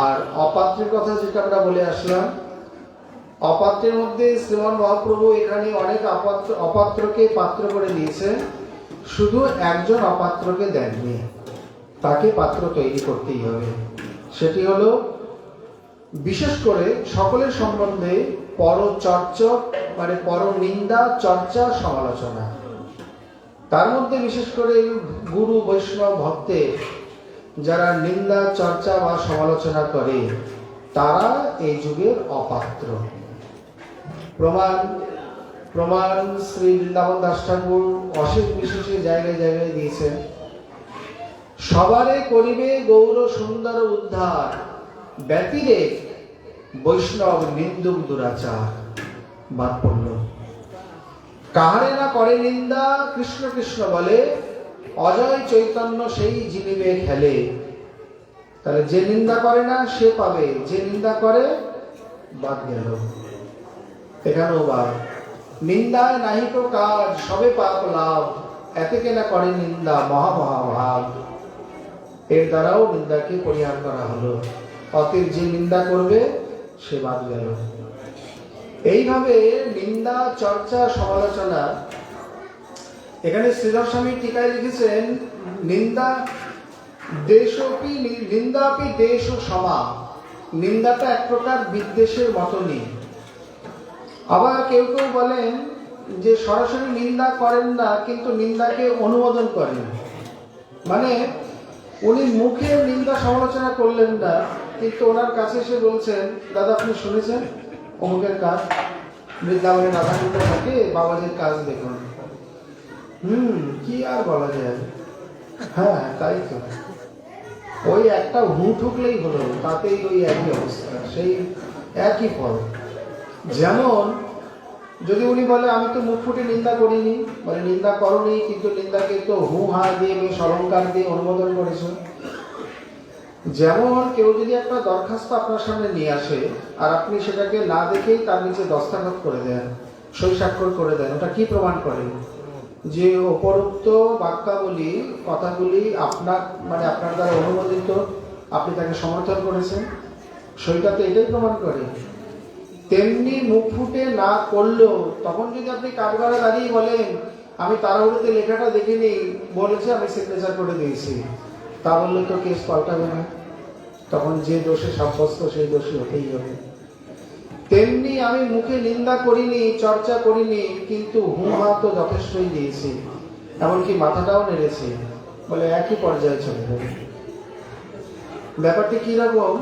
আর অপাত্রের কথা যেটা আমরা বলে আসলাম, অপাত্রের মধ্যে শ্রীমান মহাপ্রভু এখানে অনেক অপাত্রকে পাত্র করে দিয়েছেন, শুধু একজন অপাত্রকে দেননি, তাকে পাত্র তৈরি করতেই হবে। সেটি হলো বিশেষ করে সকলের সম্বন্ধে পরচর্চা, মানে পরনিন্দা, চর্চা, সমালোচনা। তার মধ্যে বিশেষ করে গুরু বৈষ্ণব ভক্তের যারা নিন্দা, চর্চা বা সমালোচনা করে, তারা এই যুগের অপাত্র। প্রমাণ শ্রী বৃন্দাবন দাস ঠাকুর অশেষ বিশেষে জায়গায় জায়গায় দিয়েছেন। সবারে করিবে গৌর সুন্দর উদ্ধার, ব্যতিরেক বৈষ্ণব নিন্দুক দুরাচার। বাদ পড়ল, কাহারে না করে নিন্দা, কৃষ্ণ কৃষ্ণ বলে, অজয় চৈতন্য সেই জিনিবে খেলে। তাহলে যে নিন্দা করে না সে পাবে, যে নিন্দা করে বাদ গেল। এখানেও বাদ, নিন্দায় নাহিক কাজ, সবে পাপ লাভ, এতে কেনা করে নিন্দা মহা মহাভাব। এর দ্বারাও নিন্দাকে পরিহার করা হলো। অতএব যে নিন্দা করবে সে বাদ গেল। এইভাবে নিন্দা, চর্চা, সমালোচনা, এখানে শ্রীধর স্বামী টিকায় লিখেছেন, নিন্দাপি দেশ ও সমা। নিন্দাটা এক প্রকার বিদ্বেষের মতনই। আবার কেউ কেউ বলেন যে সরাসরি নিন্দা করেন না, কিন্তু নিন্দাকে অনুমোদন করেন। মানে উনি মুখে নিন্দা সমালোচনা করলেন না, কিন্তু ওনার কাছে এসে বলছেন, দাদা আপনি শুনেছেন অমুকের কাজ, বৃন্দাবনে রাধাকুণ্ড থাকে, বাবাজির কাজ দেখুন। কি আর বলা যায়। হ্যাঁ তাই তো, ওই একটা হু ঠুকলেই হলো, তাতেই ওই একই অবস্থা, সেই একই ফল। যেমন যদি উনি বলে আমি তো মুখ ফুটে নিন্দা করিনি, বলে নিন্দা করনি, কিন্তু নিন্দাকে তো হু হা দিয়ে বেশ অলঙ্কার দিয়ে অনুমোদন করেছ। যেমন কেউ যদি একটা দরখাস্ত আপনার সামনে নিয়ে আসে আর আপনি সেটাকে না দেখেই তার নিচে দস্তখত করে দেন, সই স্বাক্ষর করে দেন, ওটা কি প্রমাণ করে? যে উপরোক্ত বাক্যাবলী কথাগুলি আপনার মানে আপনার দ্বারা অনুমোদিত, আপনি তাকে সমর্থন করেছেন, সইটা তো এটাই প্রমাণ করে। তেমনি মুখ ফুটে না করলেও তখন যদি আপনি কাঠগড়ায় দাঁড়িয়ে বলেন আমি তাড়াহুড়োতে লেখাটা দেখিনি, বলেছে আমি সিগনেচার করে দিয়েছি, তা বললে তো কেস পাল্টাবে না, তখন যে দোষে সাব্যস্ত সেই দোষী হতেই হবে। তেমনি আমি মুখে নিন্দা করিনি, চর্চা করিনি, কিন্তু হুহা তো যথেষ্টই দিয়েছি, এমনকি মাথাটাও নেড়েছি, বলে একই পর্যায়ে চলে যাবে। ব্যাপারটি কি রকম?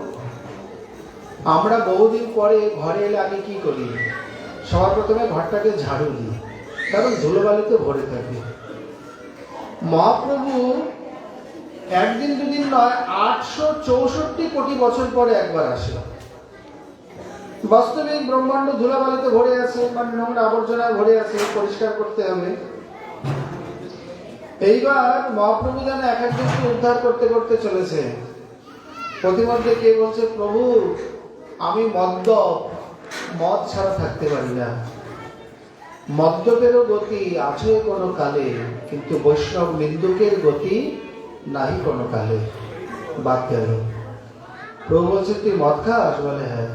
আমরা বহুদিন পরে ঘরে এলে আগে কি করি? সবার প্রথমে ঘরটাকে ঝাড়ু দিই, কারণ ধুলোবালিতে ভরে থাকে। মহাপ্রভু একদিন দুদিন নয়, 864 কোটি বছর পরে একবার আসে। বাস্তবিক ব্রহ্মাণ্ড ধুলাবালিতে ভরে আছে, মানে নোংরা আবর্জনায় ভরে আছে, পরিষ্কার করতে হবে। এইবার মহাপ্রভু যেন এক একজনকে উদ্ধার করতে করতে চলেছে। প্রতিমধ্যে কে বলছে, প্রভু আমি মদ্যপ, মদ ছাড়া থাকতে পারি না। মদ্যপেরও গতি আছে কোনো কালে, কিন্তু বৈষ্ণব নিন্দুকের গতি নাই কোনো কালে। বাদ গেল। প্রভু বলছে তুই মদ খাস? বলে হ্যাঁ।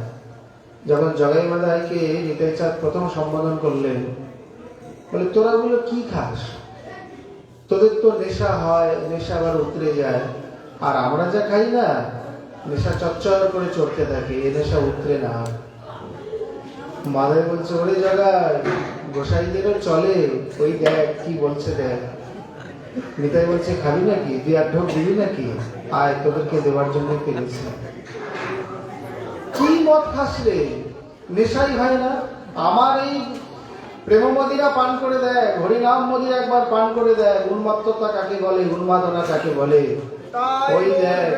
যখন জগাই মাদাইকে নিতাই চাঁদ প্রথম সম্বোধন করলেন, বলে তোরা বলে কি খাস? তোদের তো নেশা হয়, নেশা আবার উতরে যায়, আর আমরা যা খাই না, নেশা চচ্চর করে চড়তে থাকে, এ নেশা উতরে না। মাদাই বলছে ওরে জগাই, গোসাইদেরও চলে, ওই দেখ কি বলছে দেখ। নিতাই বলছে খাবি নাকি? তুই আর ঢোক দিবি নাকি? আয়, তোদেরকে দেওয়ার জন্য পেরেছি। কি মদ খাস রে? নেশাই হয় না? আমার এই প্রেম মদিরা পান করে দেয়, হরিনাম মদিরা একবার পান করে দেয়, উন্মত্ততা কাকে বলে, উন্মাদনা কাকে বলে, ওই দেখ।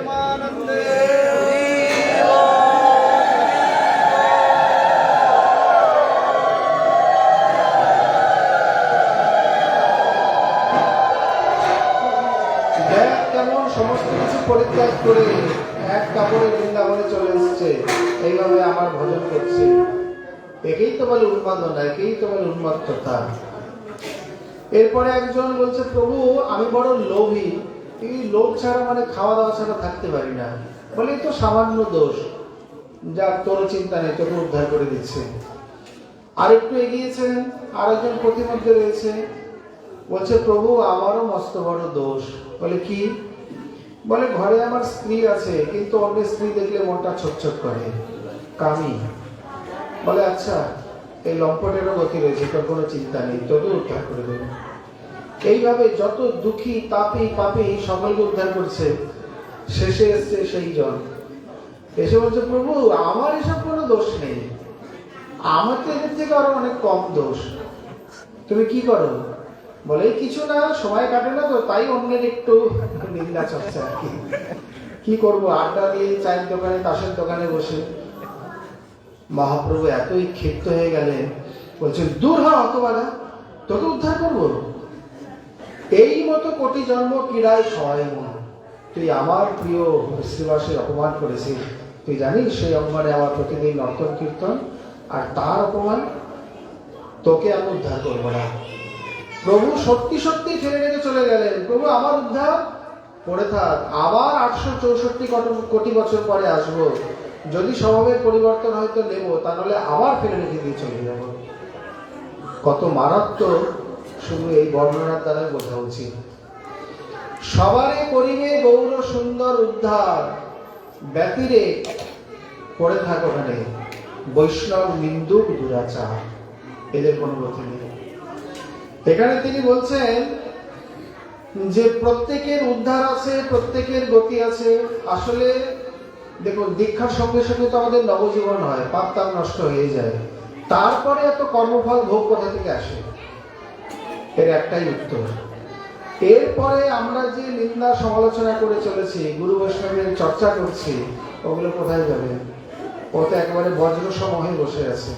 দেখ কেমন সমস্ত কিছু পরিত্যাগ করে এক কাপড়ে বৃন্দাবনে চলে এসছে, এইভাবে আমার ভজন করছে। একেই তো বলে উন্মাদনা, একেই তো বলে উন্মত্ততা। এরপরে একজন বলছে প্রভু আমি বড় লোভী, এই লোভ ছাড়া মানে খাওয়া দাওয়া ছাড়া থাকতে পারি না। বলে তো সামান্য দোষ, যা তোর চিন্তা নেই, তোকে উদ্ধার করে দিচ্ছে। আর একটু এগিয়েছেন, আর একজন প্রতিমধ্যে রয়েছে, বলছে প্রভু আমারও মস্ত বড় দোষ। বলে কি? বলে ঘরে আমার স্ত্রী আছে, কিন্তু অন্য স্ত্রী দেখলে মনটা ছোটছোট করে, কামি। বলে আচ্ছা এই লম্পটেরও গতি রয়েছে, তোর কোনো চিন্তা নেই, তোকে উদ্ধার করে দেবো। এইভাবে যত দুঃখী তাপি পাপি সকলকে উদ্ধার করছে। শেষে এসছে সেই জন, এসে বলছে প্রভু আমার এসব কোনো দোষ নেই, আমার তো এদের থেকে আরো অনেক কম দোষ, তুমি কি করো? বলে কিছু না, সময় কাটে না তো, তাই অন্যের একটু নিন্দা চর্চা আর কি করবো, আড্ডা দিয়ে চায়ের দোকানে তাসের দোকানে বসে। মহাপ্রভু এতই ক্ষিপ্ত হয়ে গেলেন, বলছেন দূর হ হতবাদা, তোকে উদ্ধার করবো? এই মতো কোটি জন্ম ক্রীড়ায় সহায় মন, তুই আমার প্রিয় শ্রীবাসের অপমান করেছিস, তুই জানিস সেই অপমানে আমার প্রতিদিন নর্তন কীর্তন, আর তার অপমান তোকে আমি উদ্ধার করবো না। প্রভু সত্যি সত্যি ফেলে রেখে চলে গেলেন। প্রভু আমার উদ্ধার পড়ে থাক, আবার 864 কোটি বছর পরে আসবো, যদি স্বভাবের পরিবর্তন হয়তো নেব, তা নাহলে আবার ফেলে রেখে দিয়ে চলে যাব। কত মারাত্মক শুধু এই বর্ণনার দ্বারা বোঝা উচিত। সবারে করিবে গৌর সুন্দর উদ্ধার, ব্যতিরে পড়ে থাক ওখানে বৈষ্ণব নিন্দুক দুরাচার, এদের কোনো গতি নেই। এখানে তিনি বলছেন যে প্রত্যেকের উদ্ধার আছে, প্রত্যেকের গতি আছে। আসলে দেখুন দীক্ষার সঙ্গে সঙ্গে তো আমাদের নবজীবন হয়, পাপ তাপ নষ্ট হয়ে যায়, তারপরে এত কর্মফল ভোগ কোথা থেকে আসে? এর একটাই উত্তর। এরপরে আমরা যে নিন্দা সমালোচনা করে চলেছি, গুরু বৈষ্ণবের চর্চা করছি, ওগুলো কোথায় যাবে? ও তো একেবারে বজ্র সম হয়ে বসে আছে।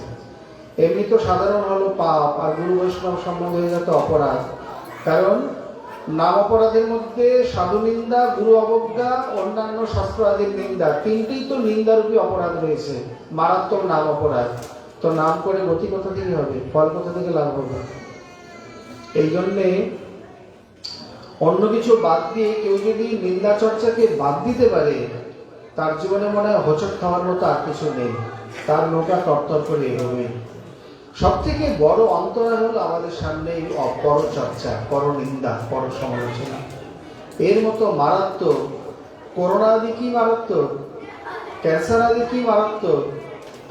এমনি তো সাধারণ হলো পাপ, আর গুরু বৈষ্ণব সম্বন্ধ হয়ে যেত অপরাধ। কারণ নাম অপরাধের মধ্যে সাধু নিন্দা, গুরু অবজ্ঞা, অন্যান্য শাস্ত্র আদির নিন্দা, তিনটেই তো নিন্দারূপী অপরাধ রয়েছে, মারাত্মক নাম অপরাধ। তো নাম করে গতি কোথা থেকে হবে? ফল কোথা থেকে লাভ হবে? এই জন্যে অন্য কিছু বাদ দিয়ে কেউ যদি নিন্দা চর্চাকে বাদ দিতে পারে, তার জীবনে মনে হয় হোঁচট খাওয়ার মতো আর কিছু নেই, তার নৌকা তরতর করে এগোবে। সব থেকে বড় অন্তরায় হলো আমাদের সামনে পর চর্চা, পর নিন্দা, পর সমালোচনা। এর মতো মারাত্মক, করোনা আদি কি মারাত্মক, ক্যান্সার আদি কি মারাত্মক,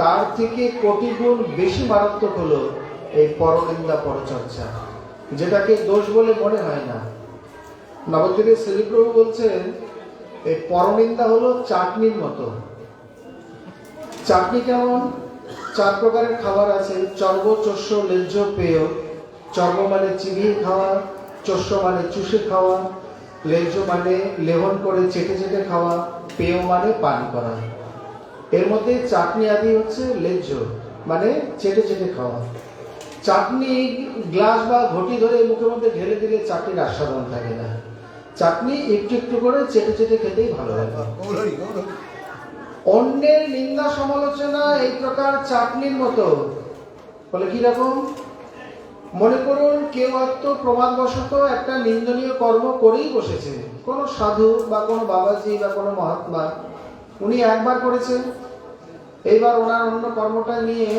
তার থেকে কোটি গুণ বেশি মারাত্মক হলো এই পরনিন্দা, পরচর্চা, যেটাকে দোষ বলে মনে হয় না। নবদ্বীপের শ্রীপ্রভু বলছেন এই পরনিন্দা হলো চাটনির মতো। চাটনি কেমন? 4 প্রকারের খাবার আছে: চর্ব, চস্য, লেহ্য, পেয়। চর্ব মানে চিবিয়ে খাওয়া, চস্য মানে চুষে খাওয়া, লেহ্য মানে লেহন করে চেটে চেটে খাওয়া, পেয় মানে পান করা। এর মধ্যে চাটনি আদি হচ্ছে লেহ্য, মানে চেটে চেটে খাওয়া। চাটনি গ্লাস বা ঘটি ধরে মুখের মধ্যে ঢেলে দিলে চাটনির আস্বাদন থাকে না। চাটনি একটু একটু করে চেটে চেটে খেতেই ভালো লাগে। অন্যের নিন্দা সমালোচনা এই প্রকার চাটনির মতো। বলে কি রকম? মনে করুন কেউ প্রমাদবশত একটা নিন্দনীয় কর্ম করেই বসেছে, কোনো সাধু বা কোনো বাবাজি বা কোনো মহাত্মা, উনি একবার করেছেন, এইবার ওনার অন্য কর্মটা নিয়ে,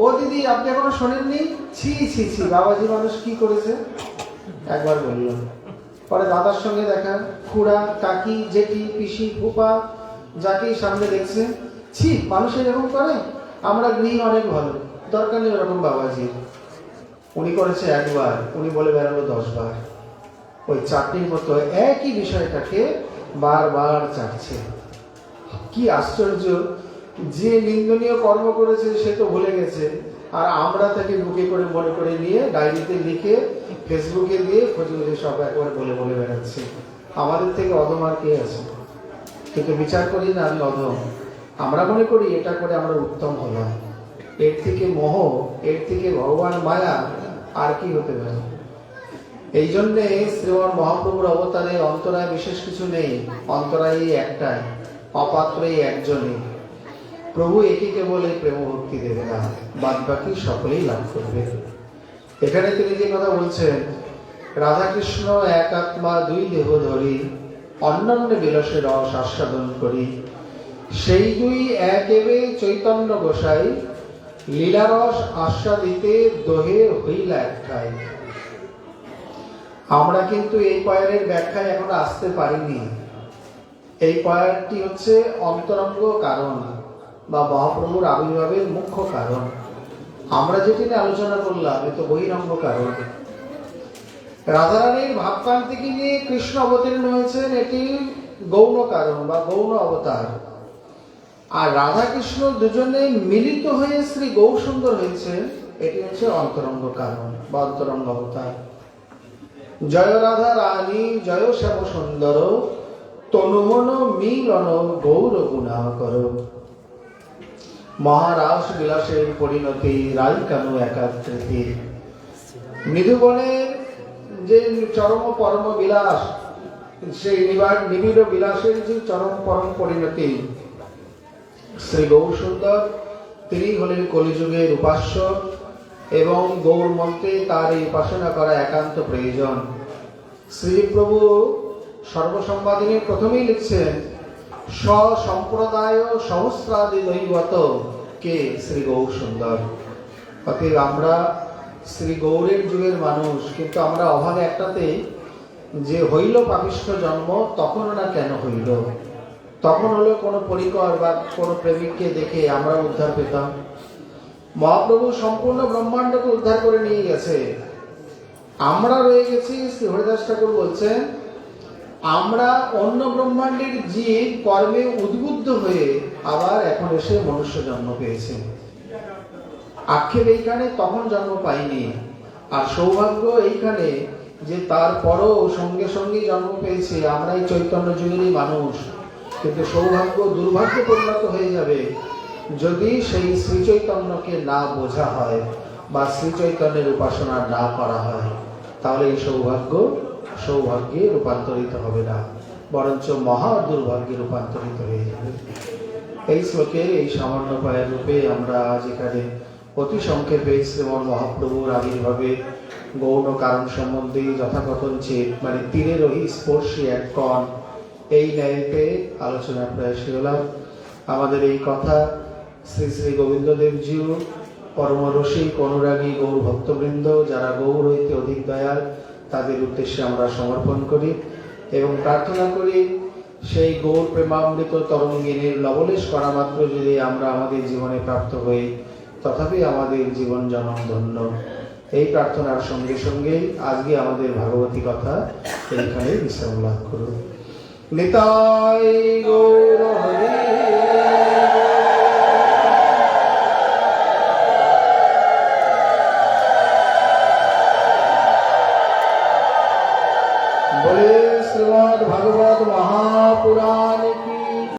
ও দিদি আপনি এখনো শোনেননি, ছি ছি ছি, বাবাজি মানুষ কি করেছে, একবার বলল। পরে দাদার সঙ্গে দেখা, খুড়া, কাকি, জেঠি, পিসি, ফুপা, যাকেই সামনে দেখছে, ছি মানুষ এরকম করে, আমরা গৃহী অনেক ভালো, দরকার নেই ওরকম বাবাজি। উনি করেছে একবার, উনি বলে বেড়ালো 10 বার। ওই চাটনির মতো একই বিষয়টাকে বারবার চাটছে। কি আশ্চর্য, যে নিন্দনীয় কর্ম করেছে সে তো ভুলে গেছে, আর আমরা তাকে বুকে করে মনে করে নিয়ে ডায়েরিতে লিখে ফেসবুকে দিয়ে খুঁজে খুঁজে সব একবার বলে বলে বেড়াচ্ছে। আমাদের থেকে অধম আর কে আছে? কিন্তু বিচার করি না আমি অধম, আমরা মনে করি এটা করে আমরা উত্তম হলাম। এর থেকে মোহ, এর থেকে ভগবান মায়া আর কি হতে পারে? এই জন্যে শ্রীমান মহাপ্রভুর অবতারে অন্তরায় বিশেষ কিছু নেই, অন্তরায় একটাই, অপাত্রই একজনই। প্রভু একইকে বলে প্রেম ভক্তি দেবে না, বাদ বাকি সকলেই লাভ করবে। এখানে তিনি যে কথা বলছেন, রাধা কৃষ্ণ এক আত্মা দুই দেহ ধরি, অন্যান্য বিলাসের রস আস্বাদন করি, সেই দুই এক এবে চৈতন্য গোসাই, লীলারস আস্বাদিতে দোহে হইলা একটাই। আমরা কিন্তু এই পয়ের ব্যাখ্যায় এখনো আসতে পারিনি। এই পয়েরটি হচ্ছে অন্তরঙ্গ কারণ বা মহাপ্রভুর আবির্ভাবের মুখ্য কারণ। আমরা যেটি নিয়ে আলোচনা করলাম এ তো বহিরঙ্গ কারণ। রাধারানীর ভাবকান্তিকে নিয়ে কৃষ্ণ অবতীর্ণ হয়েছেন, এটি গৌণ কারণ বা গৌণ অবতার। আর রাধা কৃষ্ণ দুজনে মিলিত হয়ে শ্রী গৌর সুন্দর হয়েছেন, এটি হচ্ছে অন্তরঙ্গ কারণ বা অন্তরঙ্গ অবতার। জয় রাধা রানী জয় শ্যাম সুন্দর, তনুমন মিলন গৌর গুণাকর। মহারাস বিলাসের পরিণতি রাই কানু একাকৃতি। মৃদুবনের যে চরম পরম বিলাস, সেই নিবিড় বিলাসের যে চরম পরম পরিণতি শ্রী গৌর সুন্দর, তিনি হলেন কলিযুগের উপাস্য এবং গৌর মন্ত্রে তার এই উপাসনা করা একান্ত প্রয়োজন। শ্রীপ্রভু সর্বসম্বাদিনী প্রথমেই লিখছেন, সম্প্রদায় সহস্রাদি দৈবত কে শ্রী গৌর সুন্দর। অতএব আমরা শ্রী গৌরের যুগের মানুষ, কিন্তু আমরা অভাবে একটাতে, যে হইল পাপিষ্ঠ জন্ম, তখন না কেন হইল? তখন হলো কোনো পরিকর বা কোনো প্রেমিককে দেখে আমরা উদ্ধার পেতাম। মহাপ্রভু সম্পূর্ণ ব্রহ্মাণ্ডকে উদ্ধার করে নিয়ে গেছে, আমরা রয়ে গেছি। শ্রী হরিদাস ঠাকুর বলছেন, আমরা অন্য ব্রহ্মাণ্ডের জীব কর্মে উদ্বুদ্ধ হয়ে আবার এখন এসে মনুষ্য জন্ম পেয়েছে। আক্ষেপ এইখানে তখন জন্ম পাইনি, আর সৌভাগ্য এইখানে যে তারপরও সঙ্গে সঙ্গে জন্ম পেয়েছে। আমরা এই চৈতন্য যুগেরই মানুষ, কিন্তু সৌভাগ্য দুর্ভাগ্যে পরিণত হয়ে যাবে যদি সেই শ্রী চৈতন্যকে না বোঝা হয় বা শ্রী চৈতন্যের উপাসনা না করা হয়। তাহলে এই সৌভাগ্য সৌভাগ্যে রূপান্তরিত হবে না, বরঞ্চ মহা দুর্ভাগ্যে রূপান্তরিত হয়ে যাবে। এই শ্লোকের এই সামান্য পায়ের রূপে আমরা আজ এখানে অতি সংক্ষেপে শ্রীমন মহাপ্রভুর আবির্ভাবে গৌণ কারণ সম্বন্ধে যথাকথঞ্চিত মানে তীরের ওই স্পর্শী এক কণ এই ন্যায়তে আলোচনা প্রয়াসী হলাম। আমাদের এই কথা শ্রী শ্রী গোবিন্দদেবজিও পরম রসিক অনুরাগী গৌর ভক্তবৃন্দ যারা গৌর হইতে অধিক দয়াল, তাদের উদ্দেশ্যে আমরা সমর্পণ করি এবং প্রার্থনা করি সেই গৌর প্রেমামৃত তরঙ্গিনীর লবলেশ করা মাত্র যদি আমরা আমাদের জীবনে প্রাপ্ত হই, তথাপি আমাদের জীবন জনম ধন্য। এই প্রার্থনার সঙ্গে সঙ্গে আজকে আমাদের ভাগবতী কথা এইখানে বিশ্রাম লাভ করুন। নিতাই গৌর হরি বলে শ্রীমদ্ ভাগবত মহাপুরাণ